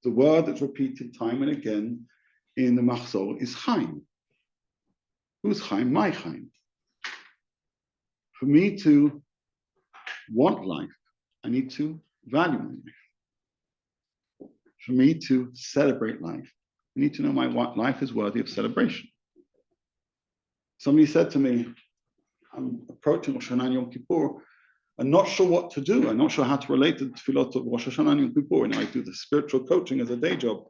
The word that's repeated time and again in the Machzor is Chaim. Who's Chaim? My Chaim. For me to want life, I need to value my life. For me to celebrate life, You need to know my life is worthy of celebration. Somebody said to me, I'm approaching Rosh Hashanah and Yom Kippur. I'm not sure what to do. I'm not sure how to relate to the tefillot of Rosh Hashanah and Yom Kippur. I do the spiritual coaching as a day job.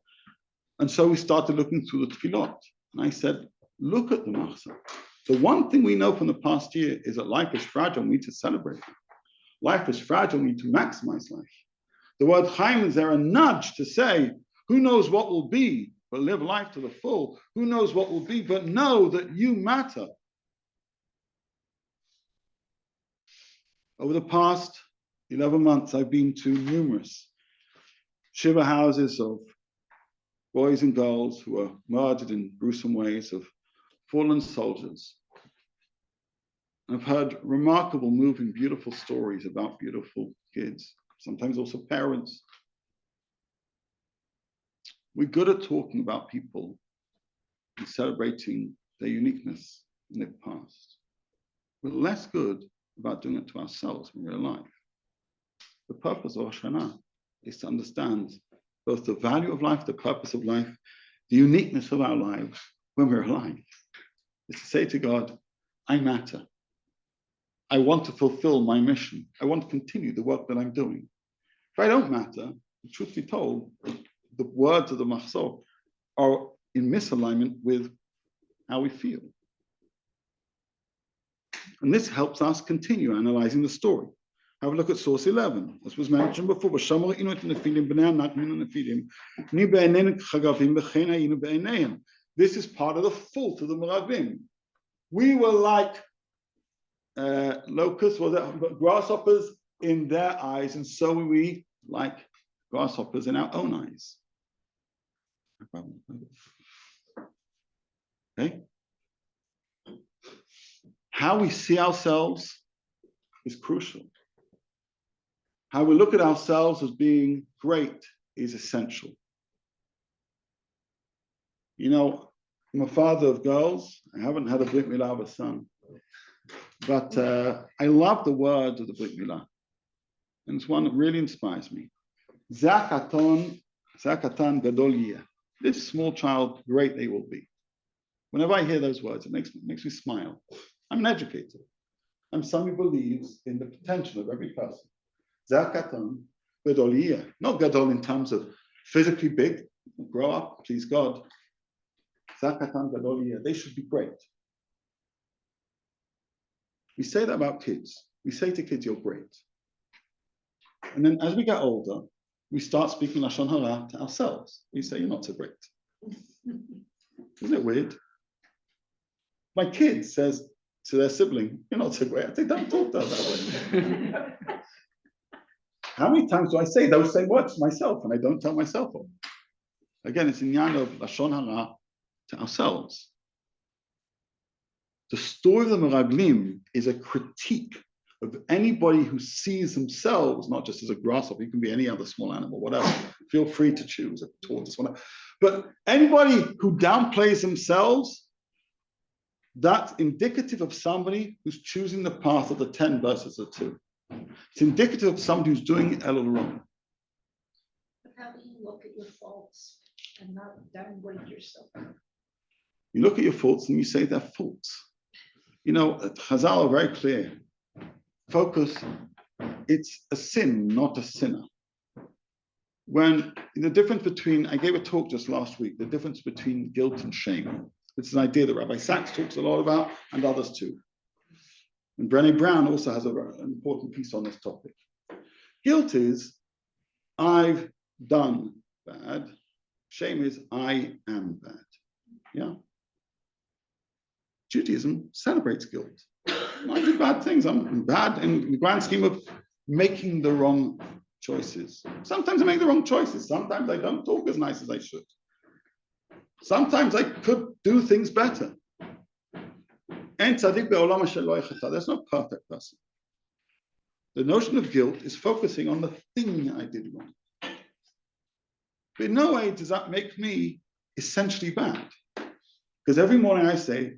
And so we started looking through the tefillot. And I said, look at the machzor. The one thing we know from the past year is that life is fragile. We need to celebrate it. Life is fragile. We need to maximize life. The word Chaim is there a nudge to say, who knows what will be, but live life to the full. Who knows what will be, but know that you matter. Over the past 11 months, I've been to numerous shiva houses of boys and girls who were murdered in gruesome ways, of fallen soldiers. I've heard remarkable, moving, beautiful stories about beautiful kids, sometimes also parents. We're good at talking about people and celebrating their uniqueness in their past. We're less good about doing it to ourselves when we're alive. The purpose of Rosh Hashanah is to understand both the value of life, the purpose of life, the uniqueness of our lives when we're alive. It's to say to God, I matter. I want to fulfill my mission. I want to continue the work that I'm doing. If I don't matter, truth be told, the words of the machzor are in misalignment with how we feel. And this helps us continue analyzing the story. Have a look at source 11. As was mentioned before, this is part of the fault of the Meraglim. We were like locusts, grasshoppers in their eyes, and so were we like grasshoppers in our own eyes. Okay? How we see ourselves is crucial. How we look at ourselves as being great is essential. You know, I'm a father of girls. I haven't had a Brit Milah of a son. But I love the words of the Brit Milah. And it's one that really inspires me. Zakatan gadol yeh. This small child, great they will be. Whenever I hear those words, it makes me smile. I'm an educator. I'm someone who believes in the potential of every person. Zakatan gadol yeh. Not gadol in terms of physically big, grow up, please God. Zakatan gadol yeh. They should be great. We say that about kids. We say to kids, you're great. And then as we get older, we start speaking Lashon Hara to ourselves. We say, you're not so great. Isn't it weird? My kid says to their sibling, you're not so great. I say, don't talk to her that way. How many times do I say those same words to myself and I don't tell myself them? Again, it's in Yan of Lashon Hara to ourselves. The story of the Meraglim is a critique of anybody who sees themselves not just as a grasshopper. You can be any other small animal, whatever. Feel free to choose a tortoise, whatever. But anybody who downplays themselves, that's indicative of somebody who's choosing the path of the 10 versus the 2. It's indicative of somebody who's doing Ellul wrong. But how do you look at your faults and not downgrade yourself? You look at your faults and you say they're faults. You know, Chazal are very clear. Focus, it's a sin, not a sinner. When the difference between, I gave a talk just last week, the difference between guilt and shame. It's an idea that Rabbi Sachs talks a lot about, and others too. And Brené Brown also has an important piece on this topic. Guilt is, I've done bad. Shame is, I am bad. Yeah. Judaism celebrates guilt. I do bad things. I'm bad in the grand scheme of making the wrong choices. Sometimes I make the wrong choices. Sometimes I don't talk as nice as I should. Sometimes I could do things better. There's no perfect person. The notion of guilt is focusing on the thing I did wrong. But in no way does that make me essentially bad. Because every morning I say,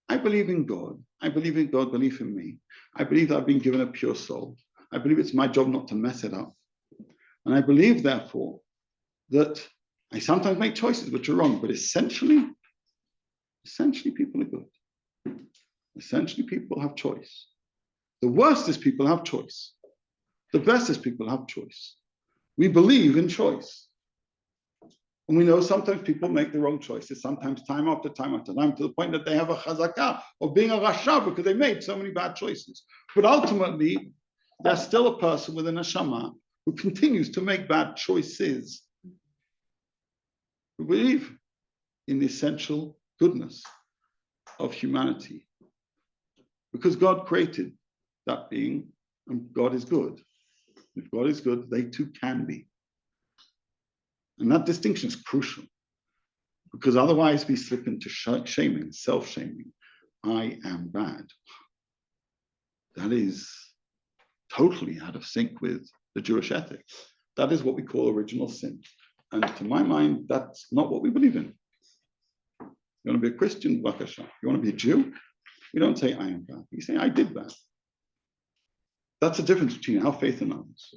I believe in God. I believe in God, believe in me. I believe that I've been given a pure soul. I believe it's my job not to mess it up. And I believe, therefore, that I sometimes make choices which are wrong, but essentially people are good. Essentially people have choice. The worst is people have choice. The best is people have choice. We believe in choice. And we know sometimes people make the wrong choices, sometimes time after time after time, to the point that they have a chazakah of being a rasha because they made so many bad choices. But ultimately, there's still a person with a neshama who continues to make bad choices. We believe in the essential goodness of humanity. Because God created that being, and God is good. If God is good, they too can be. And that distinction is crucial, because otherwise we slip into shaming, self-shaming. I am bad. That is totally out of sync with the Jewish ethics. That is what we call original sin. And to my mind, that's not what we believe in. You want to be a Christian, Bakasha. You want to be a Jew? You don't say I am bad. You say I did bad. That's the difference between our faith and ours.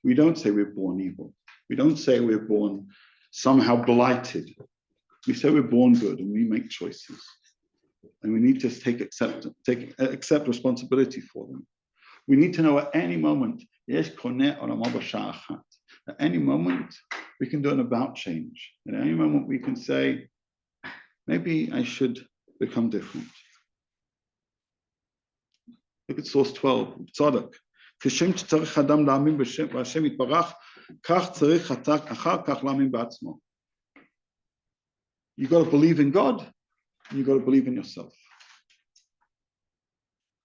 We don't say we're born evil. We don't say we're born somehow blighted. We say we're born good and we make choices. And we need to accept responsibility for them. We need to know at any moment, at any moment, we can do an about change. At any moment, we can say, maybe I should become different. Look at source 12, Tzadok. כשם שצריך אדם להאמין בהשם יתברך, כך צריך אחר כך להאמין בעצמו. You got to believe in God, and you got to believe in yourself.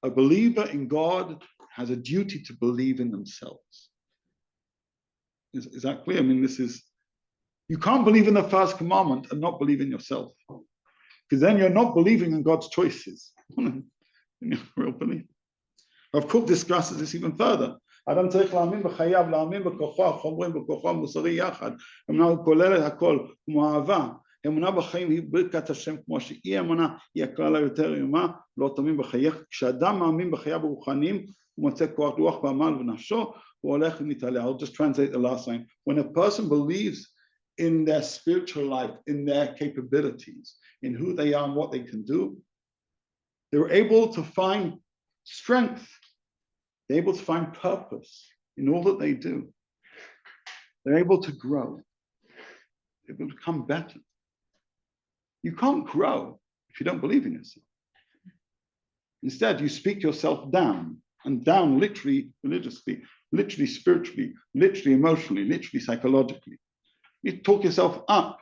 A believer in God has a duty to believe in themselves. Is that clear? I mean, you can't believe in the first commandment and not believe in yourself, because then you're not believing in God's choices. Real belief. Rav Kook discusses this even further. אדם צריך להאמין בחייו, להאמין בכוחו, החומרים בכוחו המוסרי יחד. אמונה הוא כולל את הכל, כמו אהבה. אמונה בחיים היא ברכת השם, כמו שאי אמונה היא הכלל היותר איומה, לא תאמין בחייך. כשאדם מאמין בחייו הרוחניים, הוא מוצא כוח רוח בעמל ונפשו, הוא הולך ומתעלה. I'll just translate the last line. When a person believes in their spiritual life, in their capabilities, in who they are and what they can do, they're able to find strength. They're able to find purpose in all that they do. They're able to grow. They're able to become better. You can't grow if you don't believe in yourself. Instead, you speak yourself down, and down literally, religiously, literally spiritually, literally emotionally, literally psychologically. You talk yourself up.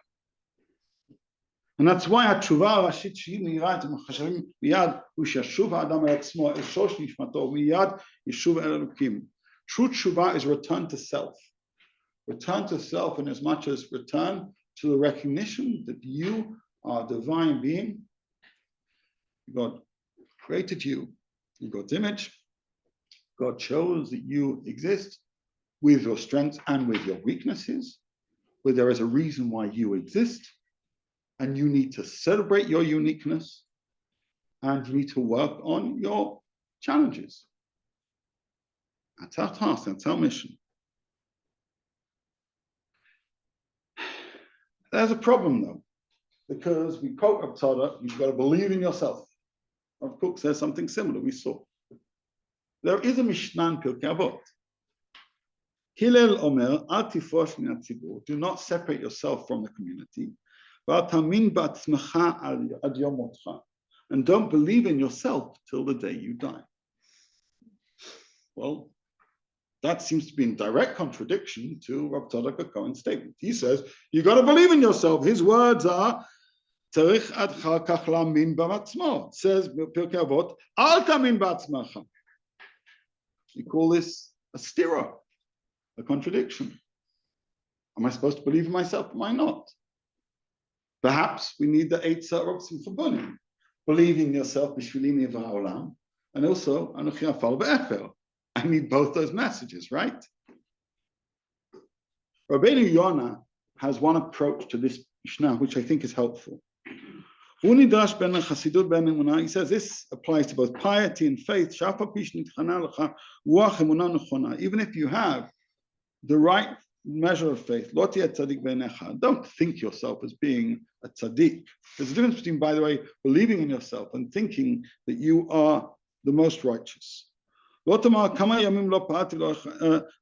And that's why התשובה הראשית שהיא נראית מחשבים מיד הוא שישוב האדם אל עצמו אל שורש נשמתו ומיד ישוב אל אלוקים. True תשובה is return to self. Return to self in as much as return to the recognition that you are a divine being. God created you in God's image. God chose that you exist with your strengths and with your weaknesses, where there is a reason why you exist. And you need to celebrate your uniqueness, and you need to work on your challenges. That's our task, that's our mission. There's a problem though, because we quote Rav Tzadok, you've got to believe in yourself. Rav Kook says something similar, we saw. There is a Mishnah in Pirkei Avot. Hillel Omer, Al tifrosh min hatzibur, do not separate yourself from the community. And don't believe in yourself till the day you die. Well, that seems to be in direct contradiction to Rav Tzadok HaKohen's statement. He says, you got to believe in yourself. His words are, צריך אחר כך להאמין בעצמו. It says, בפרקי אבות, אל תאמין בעצמך. We call this a stira, a contradiction. Am I supposed to believe in myself? Am I not? Perhaps we need the Eitzah of Simcha Bunim, believing in yourself, Bishvili Nivra Haolam, and also Anochi Afal Be'efer. I need both those messages, right? Rabbeinu Yonah has one approach to this Mishnah, which I think is helpful. He says this applies to both piety and faith. Even if you have the right measure of faith. Lo tiyeh tzaddik b'einecha. Don't think yourself as being a tzaddik. There's a difference between, by the way, believing in yourself and thinking that you are the most righteous. Lo tamar kama yamim lo parati lo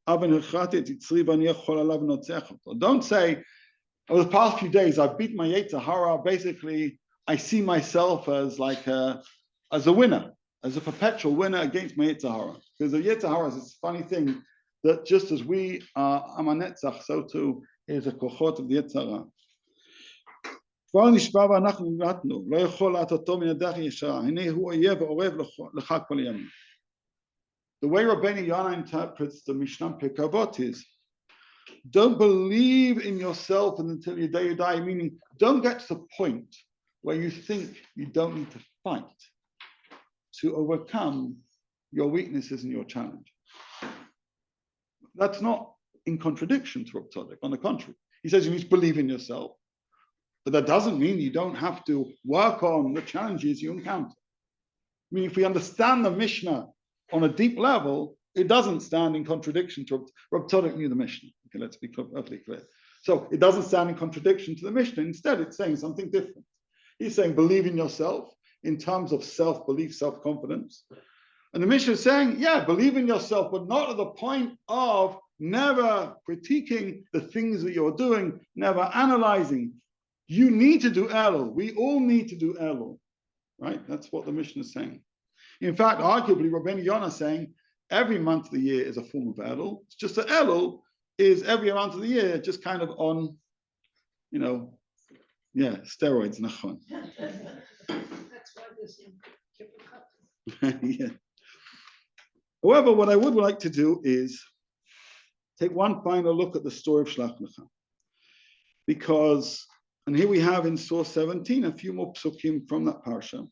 aven hechrati et yitzri v'ani yachol alav notzech oto. Don't say, over the past few days, I've beat my Yetzer Hara. Basically, I see myself as like as a winner, as a perpetual winner against my Yetzer Hara. Because the Yetzer Hara is this funny thing that just as we are Amanetzach, so too is a kochot of the Yetzer Hara. The way Rabbeinu Yonah interprets the Mishnah Pirkei Avot is, don't believe in yourself until the day you die, meaning don't get to the point where you think you don't need to fight to overcome your weaknesses and your challenge. That's not in contradiction to Rav Tzadok. On the contrary, he says you need to believe in yourself, but that doesn't mean you don't have to work on the challenges you encounter. I mean, if we understand the Mishnah on a deep level, it doesn't stand in contradiction to Rav Tzadok knew the Mishnah. Okay, let's be perfectly clear. So it doesn't stand in contradiction to the Mishnah. Instead, it's saying something different. He's saying believe in yourself in terms of self-belief, self-confidence. And the Mishnah is saying, yeah, believe in yourself, but not at the point of never critiquing the things that you're doing, never analyzing. You need to do Ellul. We all need to do Ellul, right? That's what the Mishnah is saying. In fact, arguably, Rabbeinu Yonah is saying every month of the year is a form of Ellul. It's just that Ellul is every month of the year just kind of on, steroids, nachon. That's why there's Yeah. However, what I would like to do is take one final look at the story of Shlach Lecha. Because, and here we have in source 17 a few more psukim from that parsha.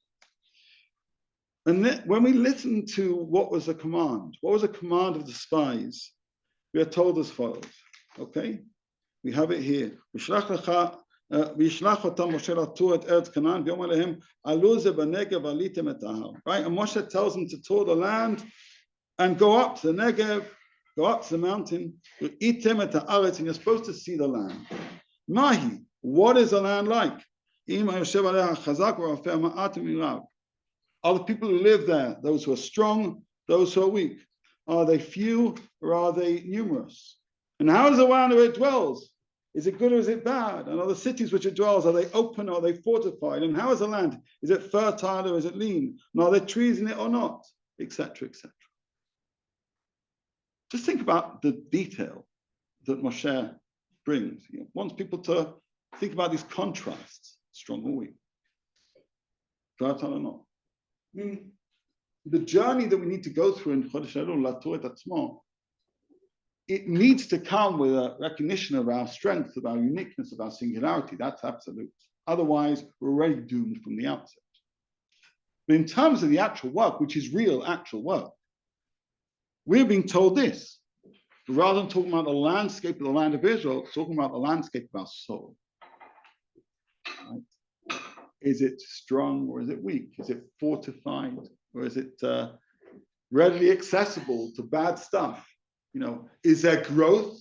And then, when we listen to what was the command of the spies, we are told as follows. Okay, we have it here. Right, and Moshe tells them to tour the land and go up to the Negev, go up to the mountain, and you're supposed to see the land. Mahi, what is the land like? Are the people who live there, those who are strong, those who are weak? Are they few or are they numerous? And how is the land where it dwells? Is it good or is it bad? And are the cities which it dwells, are they open or are they fortified? And how is the land? Is it fertile or is it lean? And are there trees in it or not? Etc., etc. Just think about the detail that Moshe brings. He wants people to think about these contrasts, strong or weak, fertile or not. I mean, the journey that we need to go through in Chodesh Elul, Latoret Atzmo, it needs to come with a recognition of our strength, of our uniqueness, of our singularity. That's absolute. Otherwise, we're already doomed from the outset. But in terms of the actual work, which is real actual work, we're being told this. Rather than talking about the landscape of the land of Israel, it's talking about the landscape of our soul. Right? Is it strong or is it weak? Is it fortified or is it readily accessible to bad stuff? Is there growth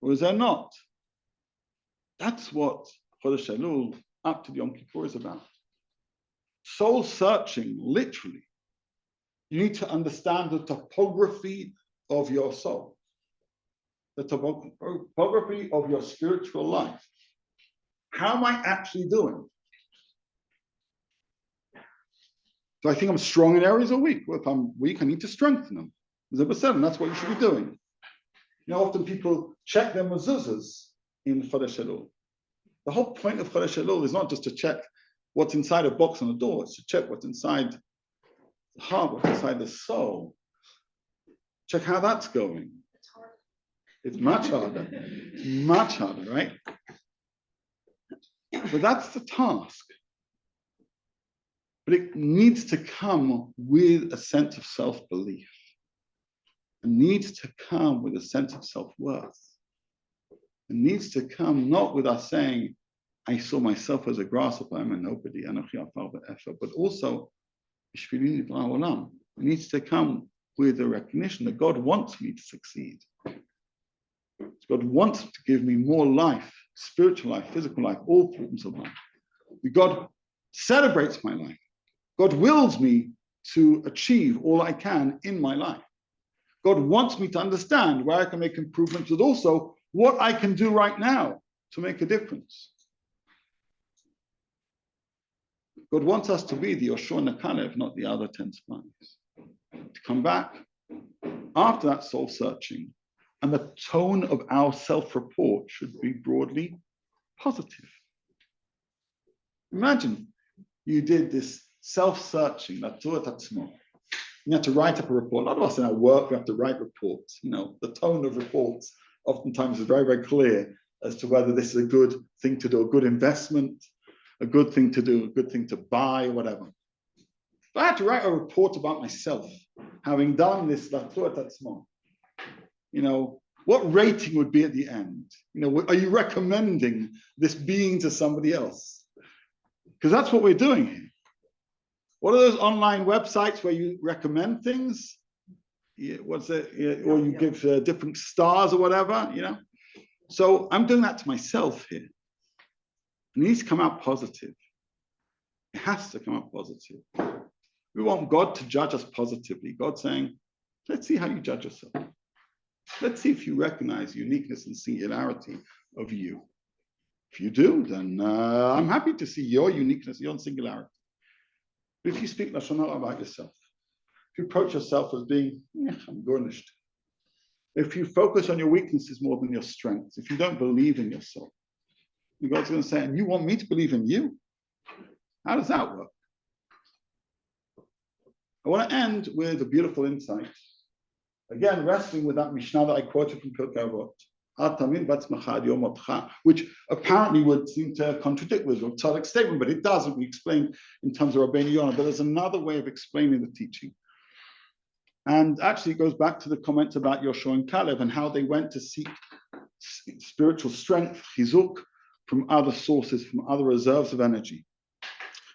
or is there not? That's what Chodesh Elul up to Yom Kippur is about. Soul searching, literally. You need to understand the topography of your soul, the topography of your spiritual life. How am I actually doing? Do I think I'm strong in areas or weak? Well, if I'm weak, I need to strengthen them. That's what you should be doing. Often people check their mezuzahs in Chodesh Elul. The whole point of Chodesh Elul is not just to check what's inside a box on a door, it's to check what's inside the heart, what's inside the soul. Check how that's going. It's hard. It's much harder. It's much harder, right? But that's the task. But it needs to come with a sense of self-belief. It needs to come with a sense of self-worth. It needs to come not with us saying, I saw myself as a grasshopper, I'm a nobody, but also, it needs to come with a recognition that God wants me to succeed. God wants to give me more life, spiritual life, physical life, all forms of life. God celebrates my life. God wills me to achieve all I can in my life. God wants me to understand where I can make improvements, but also what I can do right now to make a difference. God wants us to be the Yoshua and the Kalev, not the other 10 spies. To come back after that soul searching, and the tone of our self-report should be broadly positive. Imagine you did this self-searching, you have to write up a report. A lot of us in our work, we have to write reports. The tone of reports oftentimes is very, very clear as to whether this is a good thing to do, a good investment, a good thing to do, a good thing to buy, whatever. If I had to write a report about myself, having done this, what rating would be at the end? Are you recommending this being to somebody else? Because that's what we're doing here. What are those online websites where you recommend things? What's it? Or you give different stars or whatever, So I'm doing that to myself here. It needs to come out positive. It has to come out positive. We want God to judge us positively. God saying, let's see how you judge yourself. Let's see if you recognize uniqueness and singularity of you. If you do, then I'm happy to see your uniqueness, your singularity. But if you speak Lashon Hara about yourself, if you approach yourself as being, I'm garnished. If you focus on your weaknesses more than your strengths, if you don't believe in yourself, God's going to say, and you want me to believe in you? How does that work? I want to end with a beautiful insight. Again, wrestling with that Mishnah that I quoted from Pirkei Avot, which apparently would seem to contradict with Rav Tzadok's statement, but it doesn't. We explain in terms of Rabbeinu Yonah, but there's another way of explaining the teaching. And actually, it goes back to the comments about Yoshua and Caleb and how they went to seek spiritual strength, chizuk, from other sources, from other reserves of energy.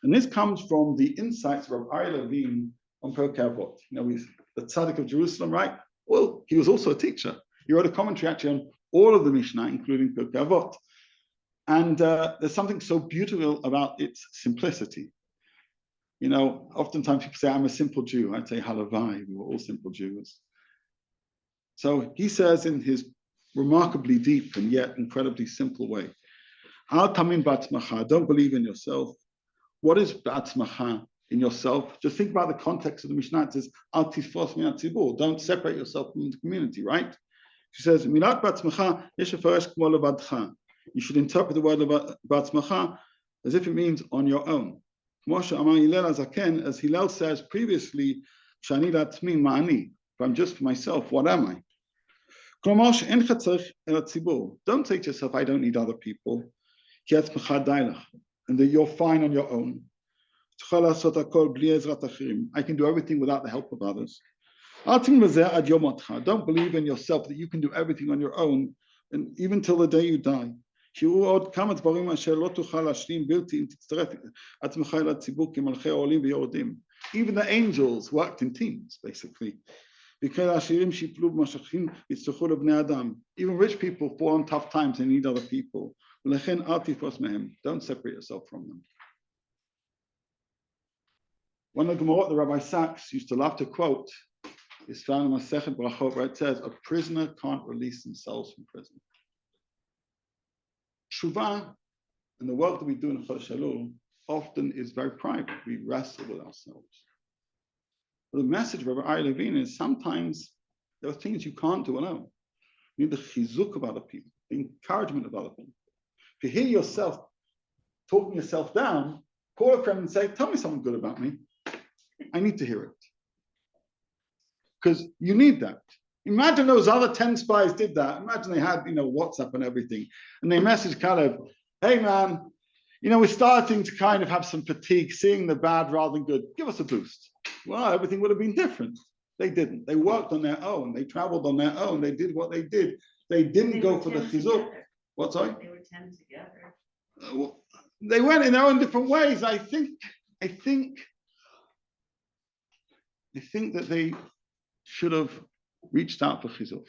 And this comes from the insights of Rav Aryeh Levine on Pirkei Avot. The Tzaddik of Jerusalem, right? Well, he was also a teacher. He wrote a commentary actually on all of the Mishnah, including Pirkei Avot. And there's something so beautiful about its simplicity. Oftentimes people say, I'm a simple Jew. I'd say, halavai, we were all simple Jews. So he says in his remarkably deep and yet incredibly simple way, Al tamin b'atzmacha, don't believe in yourself. What is b'atzmacha? In yourself, just think about the context of the Mishnah. It says, Al tifos min hatzibur, don't separate yourself from the community, right? She says, Milat b'atzmacha yesh lefaresh kmo levadcha. You should interpret the word b'atzmacha as if it means on your own. As Hillel says previously, Shani latzmi ma'ani, if I'm just for myself, what am I? Don't say to yourself, I don't need other people, and that you're fine on your own. I can do everything without the help of others. Don't believe in yourself that you can do everything on your own, and even till the day you die. Even the angels worked in teams, basically. Even rich people fall on tough times and need other people. Don't separate yourself from them. One of the Gemara the Rabbi Sachs used to love to quote is found in Masechet Brachot, where it says, a prisoner can't release themselves from prison. Tshuva and the work that we do in Chodesh Ellul often is very private. We wrestle with ourselves. But the message of Rabbi Aryeh Levine is sometimes there are things you can't do alone. You need the chizuk of other people, the encouragement of other people. If you hear yourself talking yourself down, call a friend and say, tell me something good about me. I need to hear it. Because you need that. Imagine those other 10 spies did that. Imagine they had, WhatsApp and everything. And they messaged Caleb, hey man, we're starting to kind of have some fatigue, seeing the bad rather than good. Give us a boost. Well, everything would have been different. They didn't. They worked on their own. They traveled on their own. They did what they did. They didn't go for the chizuk. What, sorry? They were 10 together. They went in their own different ways. I think that they should have reached out for chizuk.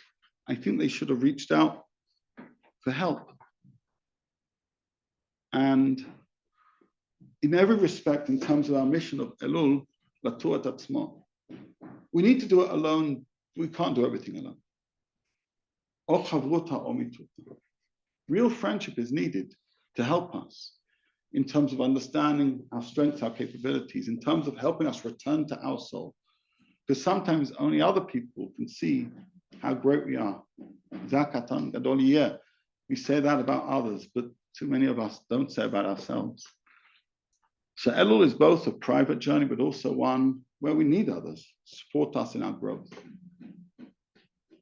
I think they should have reached out for help. And in every respect, in terms of our mission of Ellul, Latuat Atzmo, we need to do it alone. We can't do everything alone. Real friendship is needed to help us in terms of understanding our strengths, our capabilities, in terms of helping us return to our soul. Because sometimes only other people can see how great we are. We say that about others, but too many of us don't say about ourselves. So Ellul is both a private journey, but also one where we need others to support us in our growth.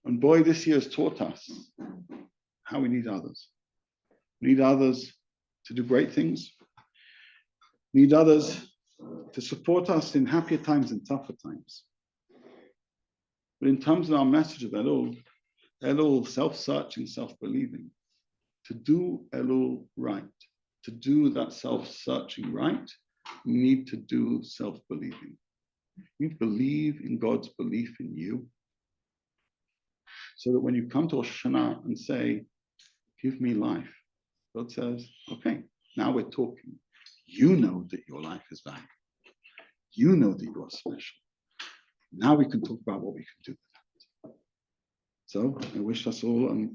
And boy, this year has taught us how we need others. We need others to do great things. We need others to support us in happier times and tougher times. But in terms of our message of Ellul, self-searching, self-believing, to do Ellul right, to do that self-searching right, you need to do self-believing. You believe in God's belief in you, so that when you come to Rosh Hashanah and say, give me life, God says, okay, now we're talking. You know that your life is valuable. You know that you are special. Now we can talk about what we can do with that. So I wish us all a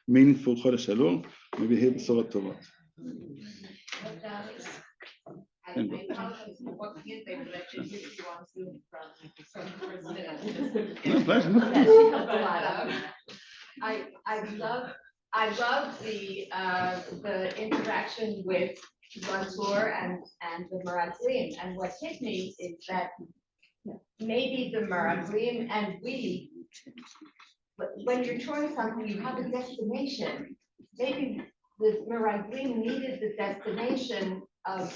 meaningful Chodesh Ellul. Maybe here B'sorah Tovot. I apologize for walking in, they would actually give you on Zoom from the first minute. No, pleasure. That she helped a lot. I love the interaction with Mansour and the Meraglim. And what hit me is that maybe the Meraglim and we, when you're touring something, you have a destination. Maybe the Meraglim needed the destination of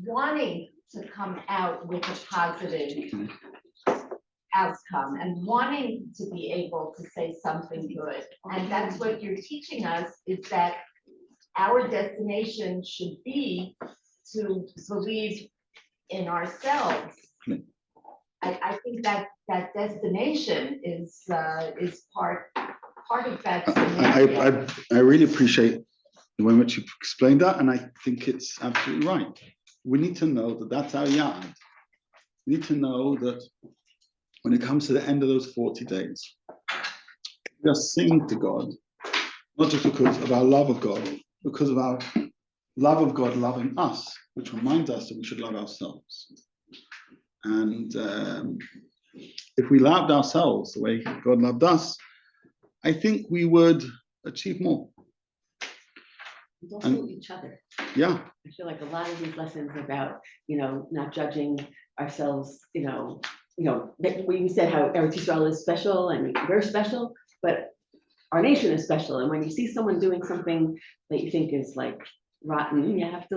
wanting to come out with a positive outcome and wanting to be able to say something good. And that's what you're teaching us, is that our destination should be to believe in ourselves. I think that destination is part of that scenario. I really appreciate the way in which you explained that, and I think it's absolutely right. We need to know that that's our yard. We need to know that when it comes to the end of those 40 days, we are singing to God, not just because of our love of God, because of our love of God loving us, which reminds us that we should love ourselves. And if we loved ourselves the way God loved us, I think we would achieve more. Also each other. Yeah. I feel like a lot of these lessons about, not judging ourselves, we said how Eretz Yisrael is special and we're special, but our nation is special. And when you see someone doing something that you think is like rotten, you have to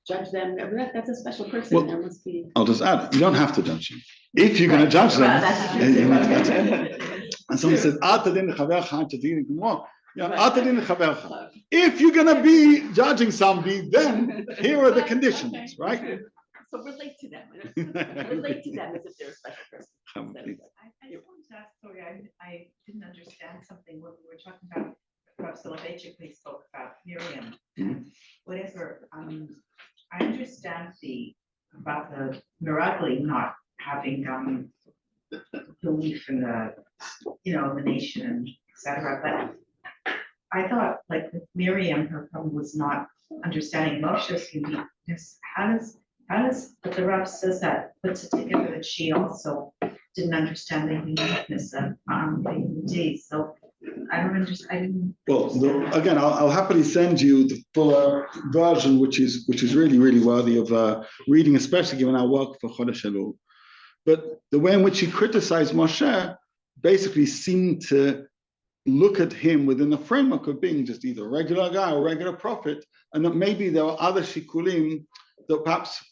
judge them. That's a special person. Well, there must be. I'll just add, you don't have to judge them. If you're going to judge them, Well, that's true. and someone says, if you're going to be judging somebody, then here are the conditions, right? So relate to them. Relate to them as if they're a special person. I just wanted to ask, sorry, I didn't understand something when we were talking about, Rav Soloveitchik spoke about Miriam, and whatever. I understand about the Meragli not having belief in the nation, etc. But I thought, like with Miriam, her problem was not understanding Moshe's uniqueness. How does, but the Rav says that, puts it together that she also didn't understand the uniqueness of the Yehudi. So I don't understand. I didn't. Well, again, I'll happily send you the fuller version, which is really, really worthy of reading, especially given our work for Chodesh Ellul. But the way in which he criticized Moshe basically seemed to look at him within the framework of being just either a regular guy or a regular prophet, and that maybe there were other shikulim that perhaps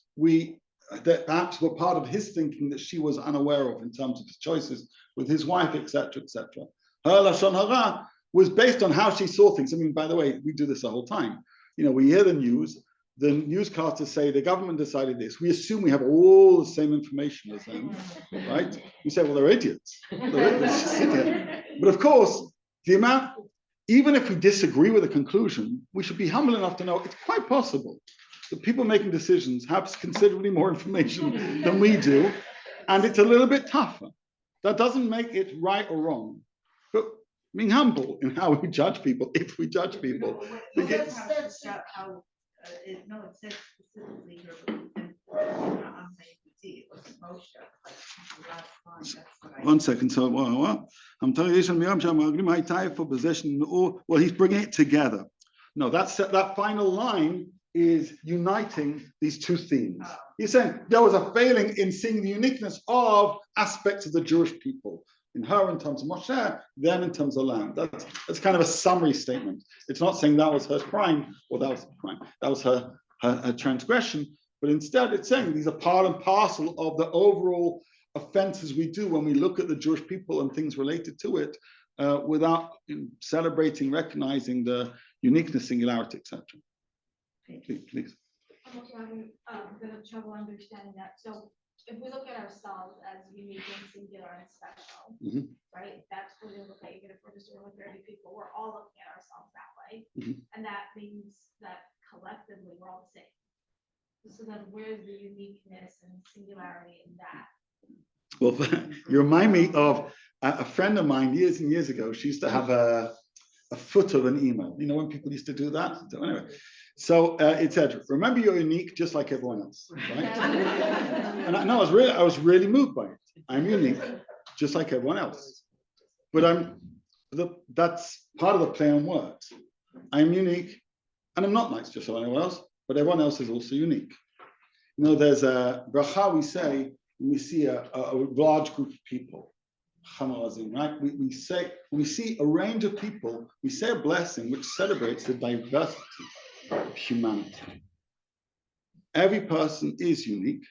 were part of his thinking that she was unaware of in terms of his choices with his wife, etc., etc. Her lashon hara was based on how she saw things. I mean, by the way, we do this the whole time. We hear the newscasters say the government decided this. We assume we have all the same information as them, right? We say, well, they're idiots. They're idiots. But of course, the amount, even if we disagree with the conclusion, we should be humble enough to know it's quite possible that people making decisions have considerably more information than we do, and it's a little bit tougher. That doesn't make it right or wrong, but being humble in how we judge people, if we judge people. Well, that's how, it says specifically here, on the it was Moshe, like the last line, that's what I. One second, so I'm telling you, well, he's bringing it together. No, that final line is uniting these two themes. He's saying there was a failing in seeing the uniqueness of aspects of the Jewish people. In her in terms of Moshe, them in terms of land. That's kind of a summary statement. It's not saying that was her crime or that was her crime. That was her transgression. But instead, it's saying these are part and parcel of the overall offenses we do when we look at the Jewish people and things related to it, without celebrating, recognizing the uniqueness, singularity, etc. Please. I'm also having a bit of trouble understanding that. So if we look at ourselves as unique and singular and special, right? That's what we look at. Even if we're just with 30 people, we're all looking at ourselves that way. And that means that collectively we're all the same. So then where's the uniqueness and singularity in that? Well, you remind me of a friend of mine years and years ago. She used to have a footer of an email. You know when people used to do that? So anyway, so it said, remember you're unique just like everyone else, right? And I was really moved by it. I'm unique just like everyone else. But that's part of the play on words. I'm unique and I'm not nice just like anyone else, but everyone else is also unique. You know, there's a bracha we say when we see a large group of people, right? We say, when we see a range of people, we say a blessing which celebrates the diversity of humanity. Every person is unique,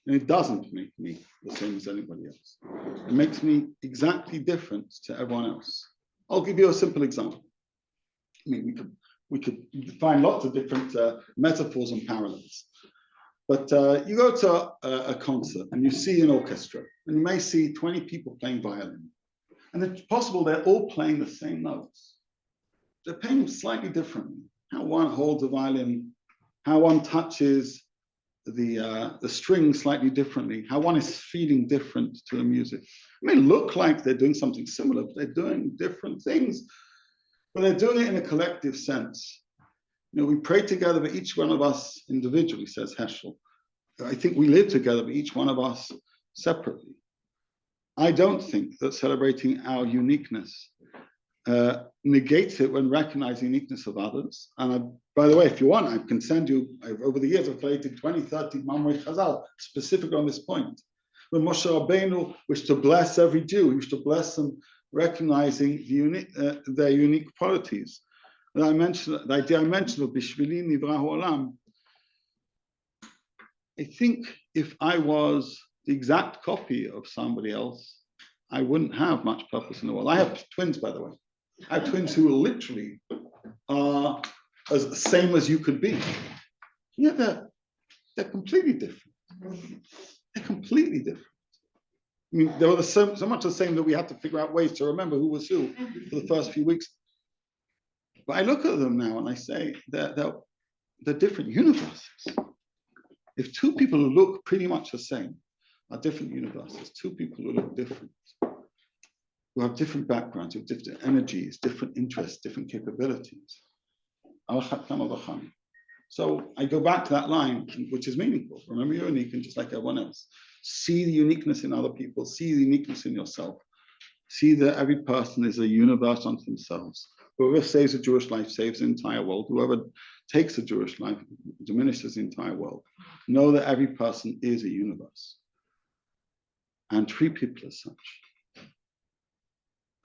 and it doesn't make me the same as anybody else. It makes me exactly different to everyone else. I'll give you a simple example. I mean, we could find lots of different metaphors and parallels. But you go to a concert and you see an orchestra, and you may see 20 people playing violin. And it's possible they're all playing the same notes. They're playing them slightly differently. How one holds a violin, how one touches the string slightly differently, how one is feeling different to the music. It may look like they're doing something similar, but they're doing different things. But they're doing it in a collective sense. You know, we pray together, but each one of us individually, says Heschel. I think we live together, but each one of us separately. I don't think that celebrating our uniqueness negates it when recognizing the uniqueness of others. And by the way, if you want, I can send you, over the years, I've collated 20, 30 Mamre Chazal, specific on this point. When Moshe Rabbeinu wished to bless every Jew, he wished to bless them, recognizing their unique qualities. And the idea I mentioned of Bishvili Nivra Ha'olam. I think if I was the exact copy of somebody else, I wouldn't have much purpose in the world. I have twins, by the way. I have twins who literally are as the same as you could be. Yeah, they're completely different. They're completely different. I mean, they were so much the same that we had to figure out ways to remember who was who for the first few weeks. But I look at them now and I say they're different universes. If two people who look pretty much the same are different universes, two people who look different, who have different backgrounds, who have different energies, different interests, different capabilities. So I go back to that line, which is meaningful. Remember, you're unique and just like everyone else. See the uniqueness in other people, see the uniqueness in yourself. See that every person is a universe unto themselves. Whoever saves a Jewish life saves the entire world. Whoever takes a Jewish life diminishes the entire world. Know that every person is a universe. And treat people as such.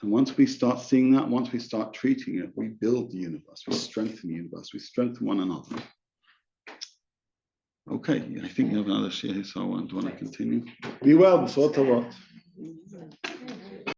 And once we start seeing that, once we start treating it, we build the universe, we strengthen the universe, we strengthen one another. Okay, I think you have another share, so I want to continue. Be well, B'sor Tavot.